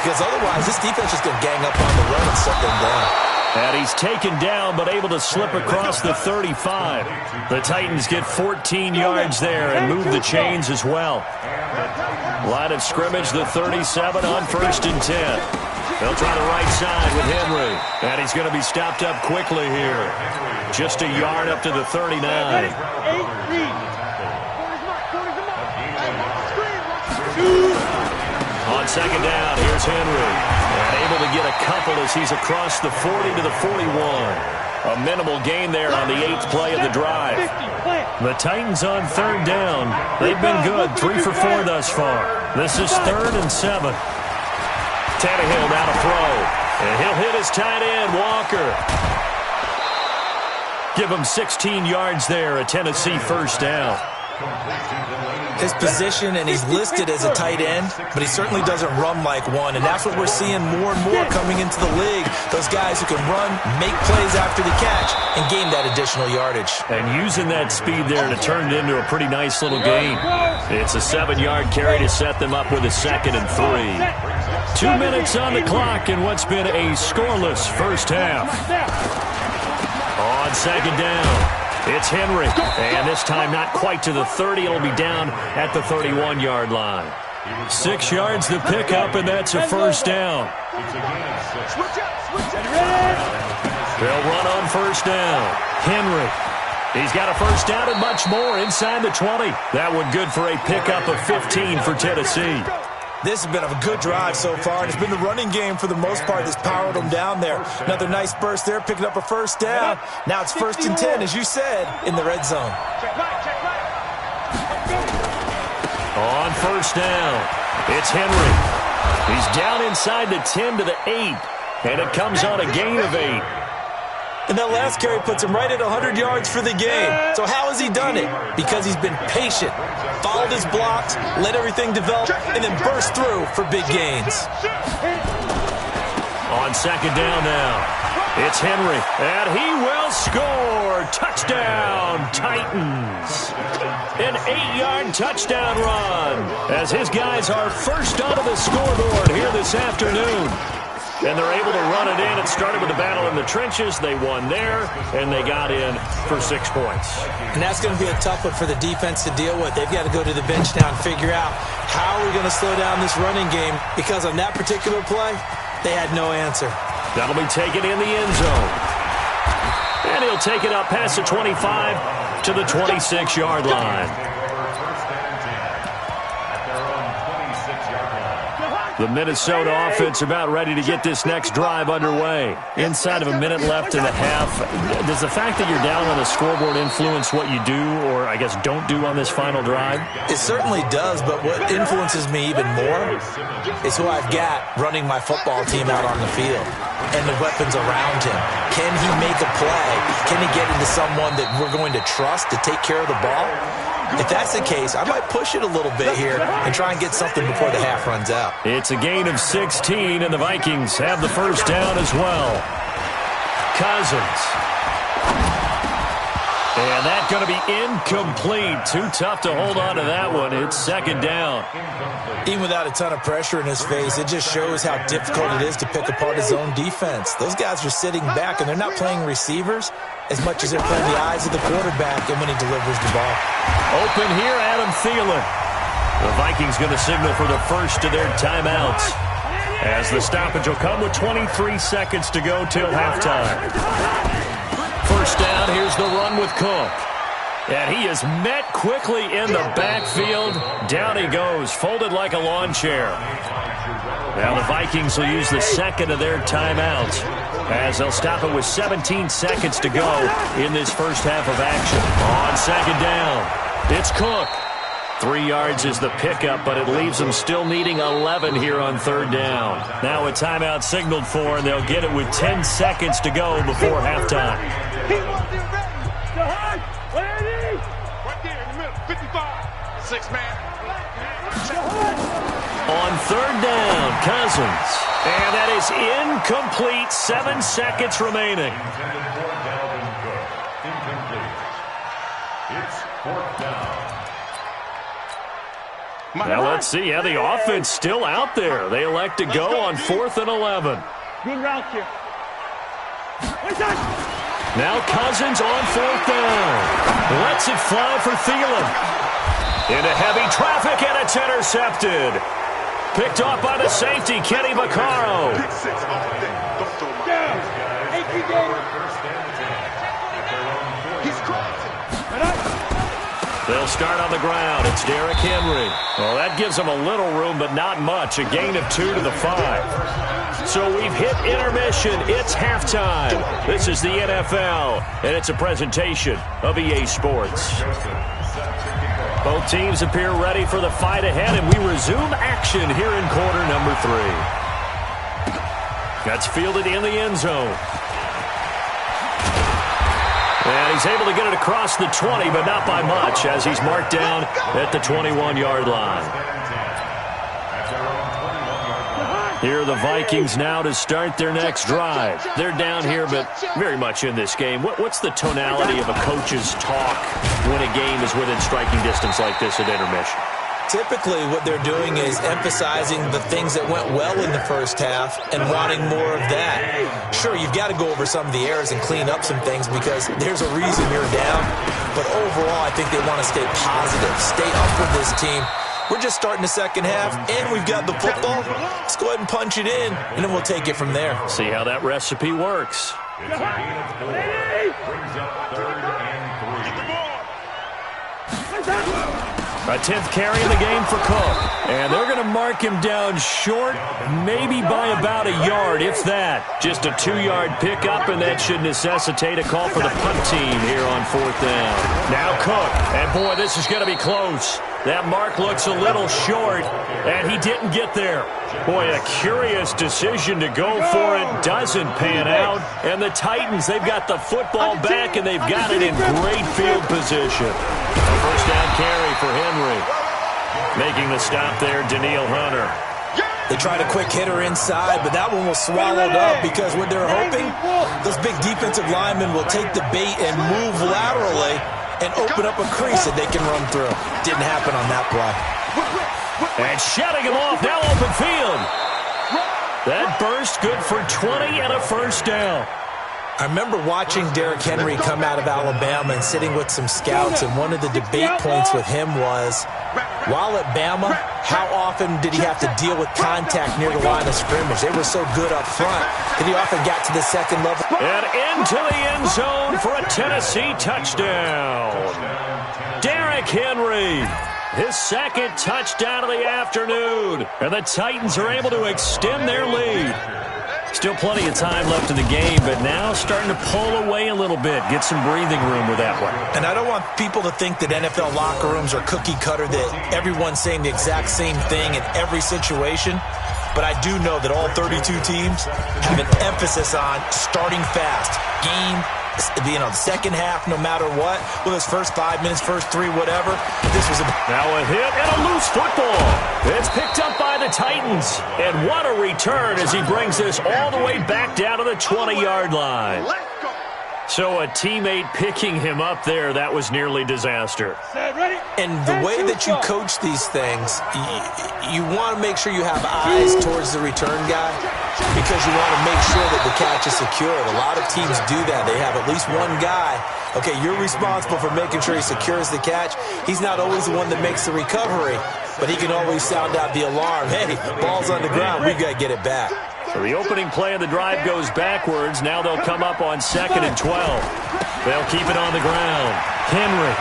because otherwise this defense is going to gang up on the run and shut them down. And he's taken down, but able to slip across the 35. The Titans get 14 yards there and move the chains as well. Line of scrimmage, the 37 on 1st and 10. They'll try the right side with Henry. And he's going to be stopped up quickly here. Just a yard up to the 39. On 2nd down, here's Henry. And able to get a couple as he's across the 40 to the 41. A minimal gain there on the 8th play of the drive. The Titans on 3rd down. They've been good, 3 for 4 thus far. This is 3rd and 7. Tannehill now to throw. And he'll hit his tight end, Walker. Give him 16 yards there, a Tennessee first down. His position, and he's listed as a tight end, but he certainly doesn't run like one, and that's what we're seeing more and more coming into the league. Those guys who can run, make plays after the catch, and gain that additional yardage. And using that speed there to turn it into a pretty nice little gain. It's a 7-yard carry to set them up with a 2nd and 3. 2 minutes on the clock in what's been a scoreless first half. On 2nd down. It's Henry, and this time not quite to the 30. It'll be down at the 31-yard line. 6 yards to pick up, and that's a first down. They'll run on first down. Henry. He's got a first down and much more inside the 20. That one good for a pickup of 15 for Tennessee. This has been a good drive so far, and it's been the running game for the most part that's powered them down there. Another nice burst there, picking up a first down. Now it's 1st and 10, as you said, in the red zone. On first down, it's Henry. He's down inside the 10 to the 8, and it comes on a gain of 8. And that last carry puts him right at 100 yards for the game. So how has he done it? Because he's been patient, followed his blocks, let everything develop, and then burst through for big gains. On 2nd down now, it's Henry, and he will score. Touchdown, Titans. An 8-yard touchdown run as his guys are first onto the scoreboard here this afternoon. and they're able to run it in. It started with a battle in the trenches. They won there, and they got in for 6 points. And that's going to be a tough one for the defense to deal with. They've got to go to the bench now and figure out how are we going to slow down this running game, because on that particular play, they had no answer. That'll be taken in the end zone. And he'll take it up past the 25 to the 26-yard line. The Minnesota offense about ready to get this next drive underway. Inside of a minute left and a half. Does the fact that you're down on the scoreboard influence what you do, or I guess don't do on this final drive? It certainly does, but what influences me even more is who I've got running my football team out on the field and the weapons around him. Can he make a play? Can he get into someone that we're going to trust to take care of the ball? If that's the case, I might push it a little bit here and try and get something before the half runs out. It's a gain of 16, and the Vikings have the first down as well. Cousins. And that's going to be incomplete. Too tough to hold on to that one. It's second down. Even without a ton of pressure in his face, it just shows how difficult it is to pick apart his own defense. Those guys are sitting back, and they're not playing receivers as much as they're playing the eyes of the quarterback and when he delivers the ball. Open here, Adam Thielen. The Vikings going to signal for the first of their timeouts, as the stoppage will come with 23 seconds to go till halftime. First down, here's the run with Cook. And he is met quickly in the backfield. Down he goes, folded like a lawn chair. Now the Vikings will use the second of their timeouts, as they'll stop it with 17 seconds to go in this first half of action. On second down, it's Cook. 3 yards is the pickup, but it leaves them still needing 11 here on third down. Now a timeout signaled for, and they'll get it with 10 seconds to go before halftime. He wants it ready. Ready? Right there in the middle. 55. 6 man. On third down, Cousins. And that is incomplete. 7 seconds remaining. It's fourth down. Now let's see. Yeah, the offense still out there. They elect to go on 4th and 11. Good route here. Now Cousins on 4th down. Lets it fly for Thielen. Into heavy traffic, and it's intercepted. Picked off by the safety, Kenny Vaccaro. They'll start on the ground. It's Derrick Henry. Well, that gives them a little room, but not much. A gain of 2 to the 5. So we've hit intermission. It's halftime. This is the NFL, and it's a presentation of EA Sports. Both teams appear ready for the fight ahead, and we resume action here in quarter number 3. That's fielded in the end zone. And he's able to get it across the 20, but not by much, as he's marked down at the 21-yard line. Here are the Vikings now to start their next drive. They're down here, but very much in this game. What's the tonality of a coach's talk when a game is within striking distance like this at intermission? Typically, what they're doing is emphasizing the things that went well in the first half and wanting more of that. Sure, you've got to go over some of the errors and clean up some things because there's a reason you're down. But overall, I think they want to stay positive, stay up with this team. We're just starting the second half, and we've got the football. Let's go ahead and punch it in, and then we'll take it from there. See how that recipe works. It's a gain of 4. Brings up 3rd and 3. A 10th carry in the game for Cook. And they're going to mark him down short, maybe by about a yard, if that. Just a 2-yard pickup, and that should necessitate a call for the punt team here on 4th down. Now Cook, and boy, this is going to be close. That mark looks a little short, and he didn't get there. Boy, a curious decision to go for it. Doesn't pan out. And the Titans, they've got the football back, and they've got it in great field position. A first down carry for Henry. Making the stop there, Daniil Hunter. They tried a quick hitter inside, but that one was swallowed up because what they're hoping, those big defensive linemen will take the bait and move laterally and open up a crease that they can run through. Didn't happen on that play. And shutting him off, now open field. That burst good for 20 and a first down. I remember watching Derrick Henry come out of Alabama and sitting with some scouts, and one of the debate points with him was, while at Bama, how often did he have to deal with contact near the line of scrimmage? They were so good up front that he often got to the second level. And into the end zone for a Tennessee touchdown. Derrick Henry, his second touchdown of the afternoon. And the Titans are able to extend their lead. Still plenty of time left in the game, but now starting to pull away a little bit. Get some breathing room with that one. And I don't want people to think that NFL locker rooms are cookie cutter, that everyone's saying the exact same thing in every situation. But I do know that all 32 teams have an emphasis on starting fast. The second half, no matter what, with his first 5 minutes, first 3, whatever. This was now a hit and a loose football. It's picked up by the Titans. And what a return as he brings this all the way back down to the 20-yard line. So a teammate picking him up there, that was nearly disaster. And the way that you coach these things, you want to make sure you have eyes towards the return guy because you want to make sure that the catch is secured. A lot of teams do that. They have at least one guy. Okay, you're responsible for making sure he secures the catch. He's not always the one that makes the recovery, but he can always sound out the alarm. Hey, ball's on the ground. We've got to get it back. So the opening play of the drive goes backwards. Now they'll come up on 2nd and 12. They'll keep it on the ground. Henry.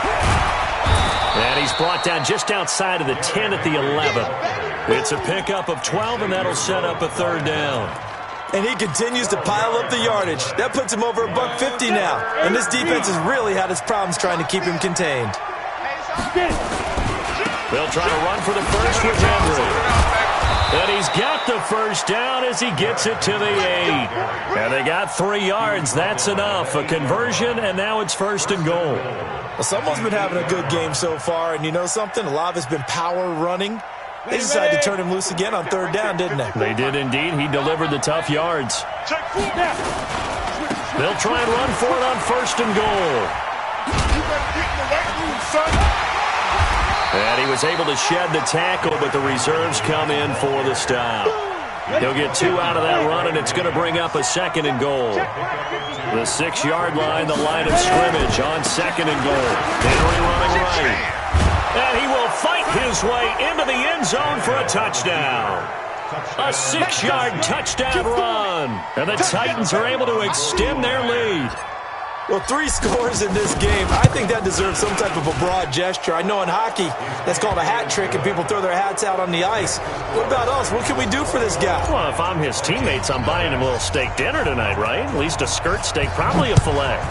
And he's brought down just outside of the 10 at the 11. It's a pickup of 12, and that'll set up a third down. And he continues to pile up the yardage. That puts him over $150 now. And this defense has really had its problems trying to keep him contained. They'll try to run for the first with Henry. And he's got the first down as he gets it to the 8. And they got 3 yards. That's enough. A conversion, and now it's 1st and goal. Well, someone's been having a good game so far, and you know something? A lot of it's been power running. They decided to turn him loose again on 3rd down, didn't they? They did indeed. He delivered the tough yards. They'll try and run for it on 1st and goal. And he was able to shed the tackle, but the reserves come in for the stop. He'll get 2 out of that run, and it's going to bring up a 2nd and goal. The 6-yard line, the line of scrimmage on 2nd and goal. Henry running right. And he will fight his way into the end zone for a touchdown. A 6-yard touchdown run. And the Titans are able to extend their lead. Well, 3 scores in this game. I think that deserves some type of a broad gesture. I know in hockey, that's called a hat trick, and people throw their hats out on the ice. What about us? What can we do for this guy? Well, if I'm his teammates, I'm buying him a little steak dinner tonight, right? At least a skirt steak, probably a filet.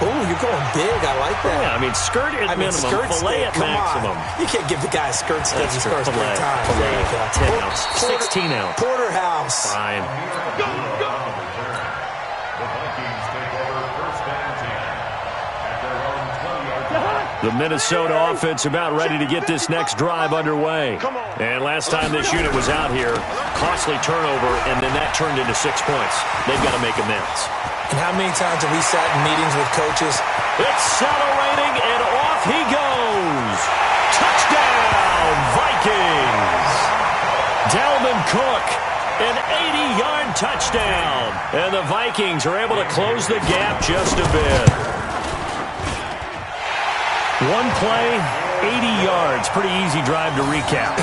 Oh, you're going big. I like that. Yeah, I mean, skirt at minimum, filet at maximum. You can't give the guy a skirt steak. His first filet. time. Filet. 10 ounce. 16 ounce. Porterhouse. Fine. The Minnesota offense about ready to get this next drive underway. And last time this unit was out here, costly turnover, and then that turned into 6 points. They've got to make amends. And how many times have we sat in meetings with coaches? Accelerating, and off he goes. Touchdown, Vikings. Dalvin Cook, an 80-yard touchdown. And the Vikings are able to close the gap just a bit. One play, 80 yards. Pretty easy drive to recap.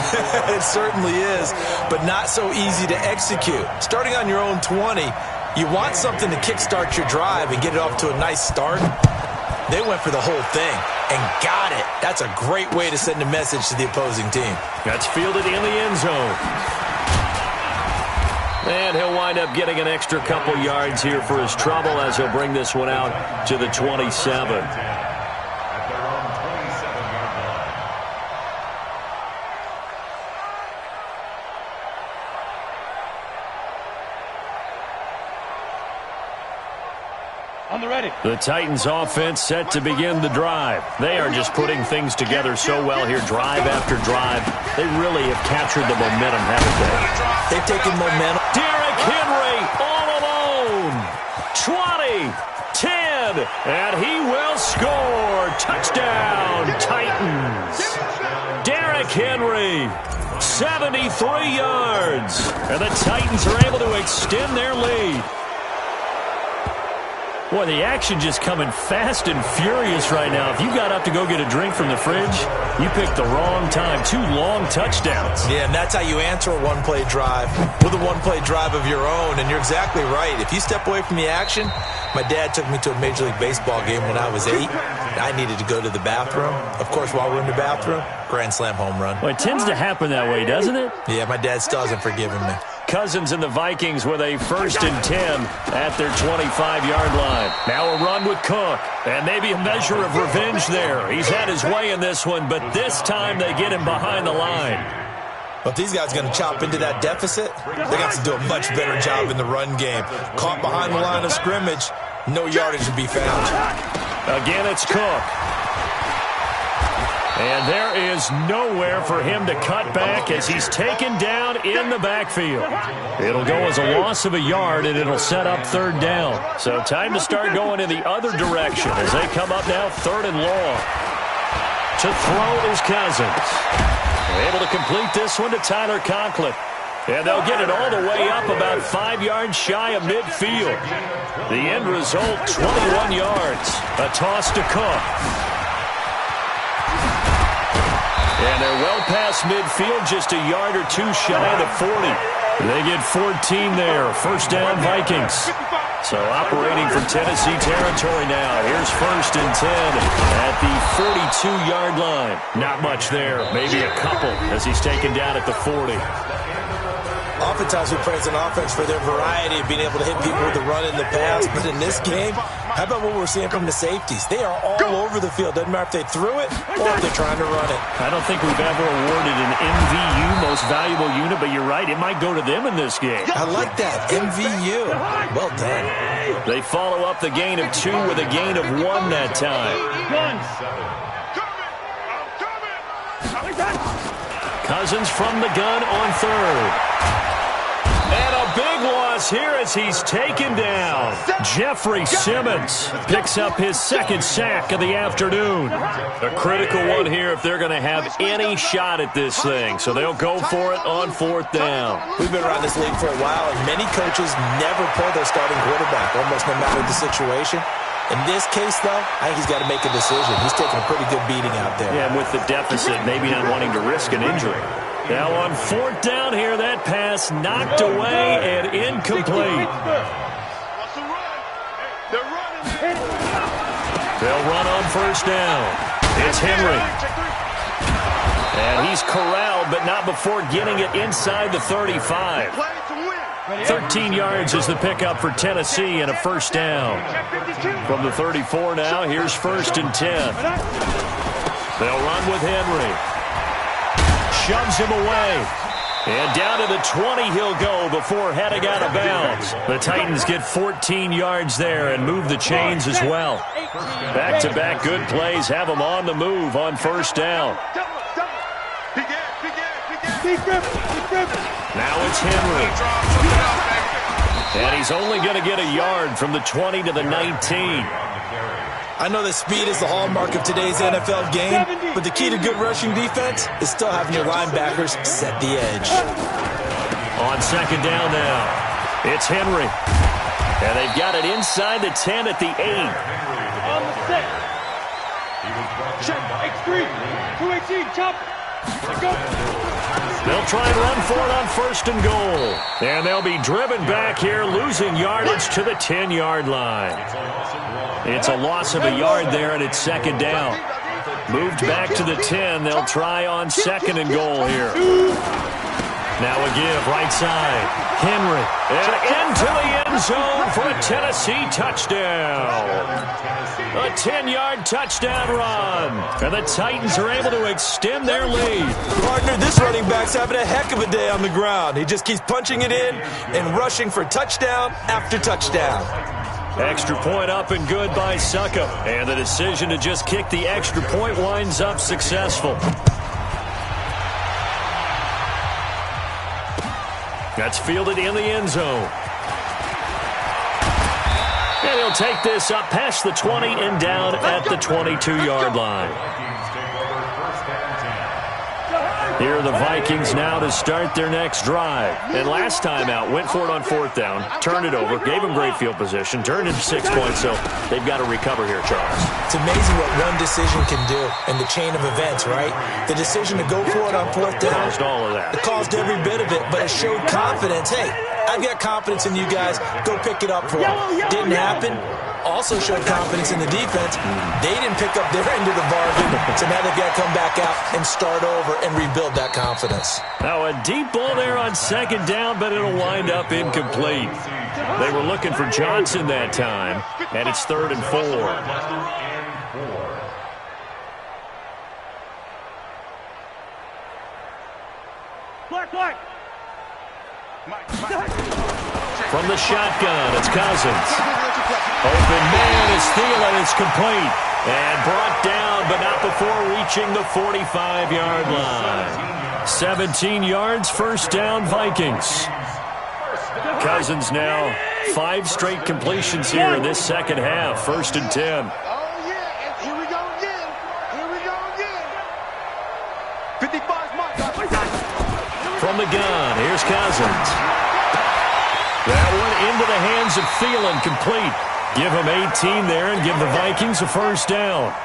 It certainly is, but not so easy to execute. Starting on your own 20, you want something to kickstart your drive and get it off to a nice start. They went for the whole thing and got it. That's a great way to send a message to the opposing team. That's fielded in the end zone. And he'll wind up getting an extra couple yards here for his trouble as he'll bring this one out to the 27. The Titans offense set to begin the drive. They are just putting things together so well here, drive after drive. They really have captured the momentum, haven't they? They've taken momentum. Derrick Henry all alone. 20, 10, and he will score. Touchdown, Titans. Derrick Henry 73 yards. And the Titans are able to extend their lead. Boy, the action just coming fast and furious right now. If you got up to go get a drink from the fridge, you picked the wrong time. 2 long touchdowns. Yeah, and that's how you answer a one-play drive with a one-play drive of your own. And you're exactly right. If you step away from the action, my dad took me to a Major League Baseball game when I was 8. I needed to go to the bathroom. Of course, while we're in the bathroom, grand slam home run. Well, it tends to happen that way, doesn't it? Yeah, my dad still hasn't forgiven me. Cousins and the Vikings with a 1st and 10 at their 25-yard line. Now a run with Cook, and maybe a measure of revenge there. He's had his way in this one, but this time they get him behind the line. Well, if these guys are going to chop into that deficit, they're going to have to do a much better job in the run game. Caught behind the line of scrimmage, no yardage to be found. Again, it's Cook. And there is nowhere for him to cut back as he's taken down in the backfield. It'll go as a loss of a yard, and it'll set up 3rd down. So time to start going in the other direction as they come up now 3rd and long. To throw is Cousins. Able to complete this one to Tyler Conklin. And they'll get it all the way up about 5 yards shy of midfield. The end result, 21 yards. A toss to Cook. And they're well past midfield, just a yard or 2 shy of the 40. They get 14 there. 1st down, Vikings. So operating from Tennessee territory now. Here's 1st and 10 at the 42-yard line. Not much there. Maybe a couple as he's taken down at the 40. Oftentimes we praise an offense for their variety of being able to hit people with the run and the pass. But in this game, how about what we're seeing from the safeties? They are all over the field. Doesn't matter if they threw it or if they're trying to run it. I don't think we've ever awarded an MVU, most valuable unit, but you're right. It might go to them in this game. I like that. MVU. Well done. They follow up the gain of 2 with a gain of 1 that time. Cousins from the gun on 3rd. And a big loss here as he's taken down. Jeffrey Simmons picks up his 2nd sack of the afternoon. A critical one here if they're going to have any shot at this thing. So they'll go for it on 4th down. We've been around this league for a while, and many coaches never pull their starting quarterback, almost no matter the situation. In this case, though, I think he's got to make a decision. He's taking a pretty good beating out there. Yeah, and with the deficit, maybe not wanting to risk an injury. Now on 4th down here, that pass knocked away and incomplete. They'll run on 1st down. It's Henry. And he's corralled, but not before getting it inside the 35. 13 yards is the pickup for Tennessee and a 1st down. From the 34 now, here's 1st and 10. They'll run with Henry. Shoves him away. And down to the 20 he'll go before heading out of bounds. The Titans get 14 yards there and move the chains as well. Back-to-back good plays have them on the move on 1st down. Now it's Henry. And he's only going to get a yard from the 20 to the 19. I know that speed is the hallmark of today's NFL game, but the key to good rushing defense is still having your linebackers set the edge. On 2nd down now, it's Henry. And they've got it inside the 10 at the 8. On the 6. Check, X3, 218, chop. They'll try and run for it on 1st and goal. And they'll be driven back here, losing yardage to the 10-yard line. It's a loss of a yard there, and it's 2nd down. Moved back to the 10. They'll try on 2nd and goal here. Now a give, right side. Henry. And into the end zone for a Tennessee touchdown. A 10-yard touchdown run. And the Titans are able to extend their lead. Partner, this running back's having a heck of a day on the ground. He just keeps punching it in and rushing for touchdown after touchdown. Extra point up and good by Suckup. And the decision to just kick the extra point winds up successful. That's fielded in the end zone. And he'll take this up past the 20 and down at the 22-yard line. Here are the Vikings now to start their next drive. And last time out, went for it on 4th down, turned it over, gave them great field position, turned into 6 points, so they've got to recover here, Charles. It's amazing what one decision can do in the chain of events, right? The decision to go for it on 4th down. Caused all of that. It caused every bit of it, but it showed confidence. Hey, I've got confidence in you guys. Go pick it up for them. Didn't happen. Also showed confidence in the defense. They didn't pick up their end of the bargain, so now they've got to come back out and start over and rebuild that confidence. Now a deep ball there on 2nd down, but it'll wind up incomplete. They were looking for Johnson that time, and it's 3rd and 4. Black. From the shotgun, it's Cousins. Open man is Thielen. It's complete. And brought down, but not before reaching the 45-yard line. 17 yards, 1st down, Vikings. Cousins now 5 straight completions here in this 2nd half. 1st and 10. Oh, yeah, and here we go again. 55's Mike. From the gun, here's Cousins. That one into the hands of Thielen, complete. Give him 18 there and give the Vikings a 1st down.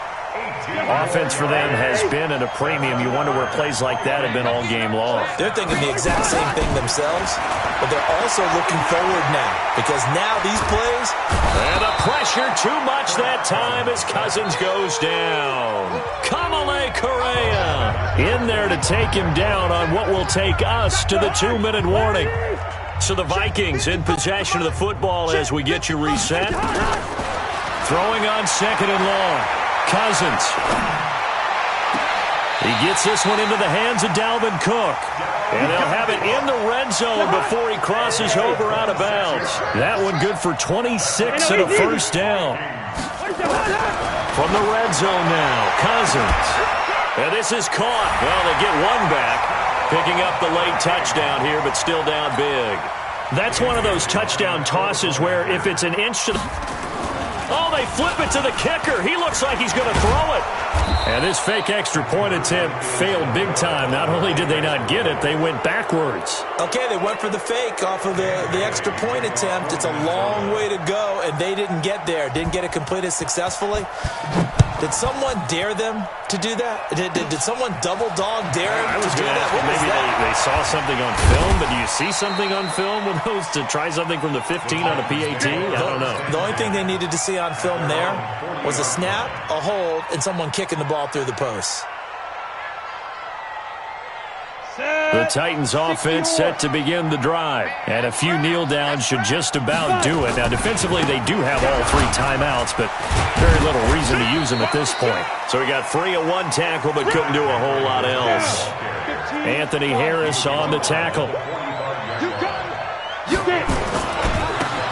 Offense for them has been at a premium. You wonder where plays like that have been all game long. They're thinking the exact same thing themselves, but they're also looking forward now because now these plays. And the pressure too much that time as Cousins goes down. Kamale Correa in there to take him down on what will take us to the 2-minute warning. So the Vikings in possession of the football as we get you reset. Throwing on 2nd and long. Cousins. He gets this one into the hands of Dalvin Cook. And they'll have it in the red zone before he crosses over out of bounds. That one good for 26 and a 1st down. From the red zone now, Cousins. And this is caught. Well, they get one back. Picking up the late touchdown here, but still down big. That's one of those touchdown tosses where if it's an inch to the... Oh, they flip it to the kicker. He looks like he's going to throw it. And this fake extra point attempt failed big time. Not only did they not get it, they went backwards. Okay, they went for the fake off of the extra point attempt. It's a long way to go, and they didn't get there. Didn't get it completed successfully. Did someone dare them to do that? Did someone double dog dare them to do that? Maybe they saw something on film, but do you see something on film with those to try something from the 15 on a PAT? I don't know. The only thing they needed to see on film there was a snap, a hold, and someone kicking the ball through the post. The Titans offense set to begin the drive. And a few kneel downs should just about do it. Now, defensively, they do have all 3 timeouts, but very little reason to use them at this point. So we got 3 at 1 tackle, but couldn't do a whole lot else. Anthony Harris on the tackle.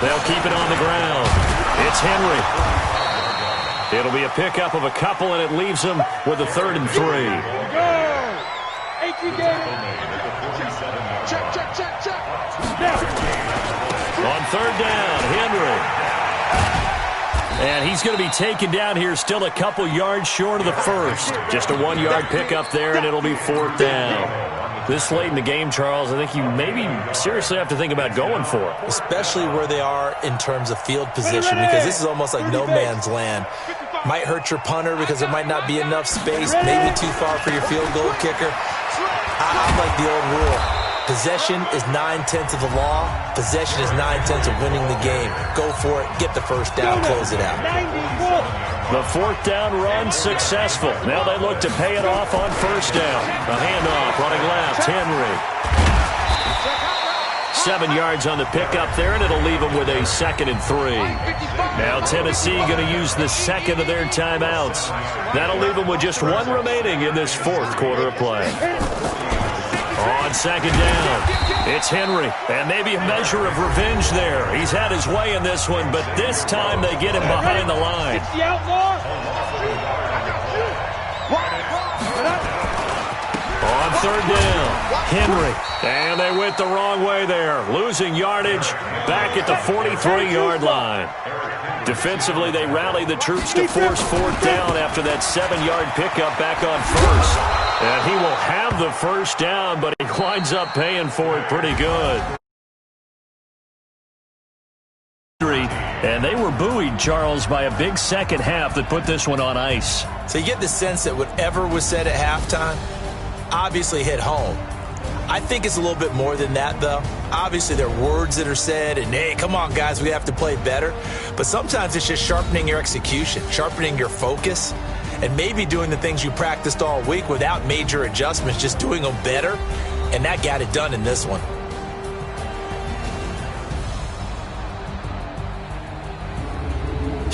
They'll keep it on the ground. It's Henry. It'll be a pickup of a couple, and it leaves them with a 3rd and 3. Check. On 3rd down, Henry. And he's going to be taken down here still a couple yards short of the 1st. Just a 1-yard pickup there, and it'll be 4th down. This late in the game, Charles, I think you maybe seriously have to think about going for it. Especially where they are in terms of field position, because this is almost like no man's land. Might hurt your punter because there might not be enough space, maybe too far for your field goal kicker. I like the old rule. Possession is 9/10 of the law. Possession is 9/10 of winning the game. Go for it. Get the 1st down. Close it out. The 4th down run successful. Now they look to pay it off on 1st down. A handoff running left. Henry. 7 yards on the pickup there, and it'll leave them with a 2nd and 3. Now Tennessee going to use the 2nd of their timeouts. That'll leave them with just 1 remaining in this 4th quarter of play. On 2nd down, it's Henry, and maybe a measure of revenge there. He's had his way in this one, but this time they get him behind the line. On 3rd down, Henry, and they went the wrong way there, losing yardage back at the 43-yard line. Defensively, they rally the troops to force fourth down after that 7-yard pickup back on first. And he will have the first down, but he winds up paying for it pretty good. And they were buoyed, Charles, by a big second half that put this one on ice. So you get the sense that whatever was said at halftime obviously hit home. I think it's a little bit more than that, though. Obviously, there are words that are said, and, hey, come on, guys, we have to play better. But sometimes it's just sharpening your execution, sharpening your focus, and maybe doing the things you practiced all week without major adjustments, just doing them better. And that got it done in this one.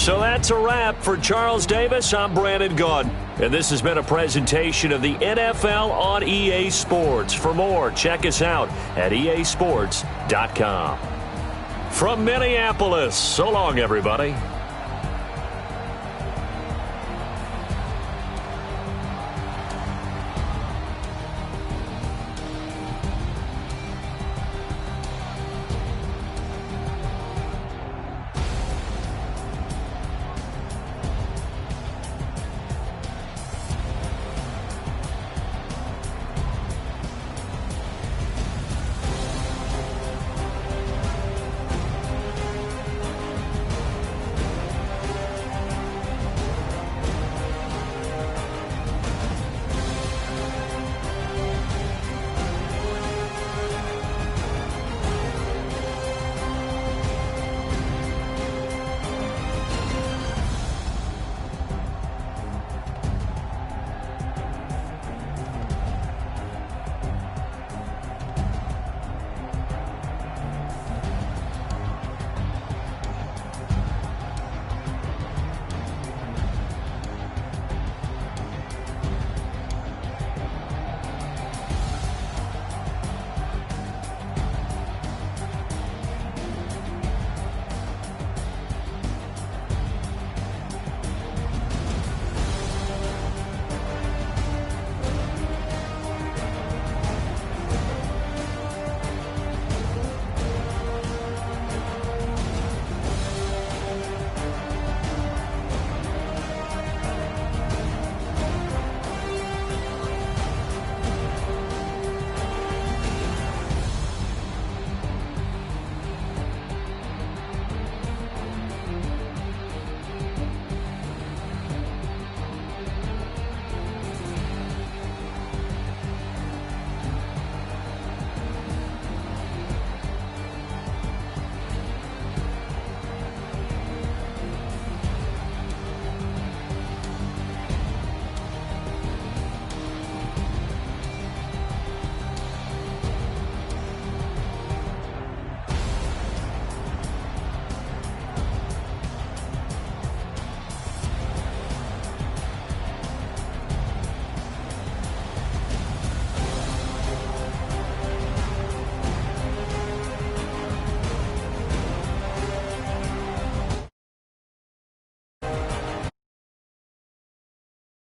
So that's a wrap for Charles Davis. I'm Brandon Gaudin, and this has been a presentation of the NFL on EA Sports. For more, check us out at easports.com. From Minneapolis, so long, everybody.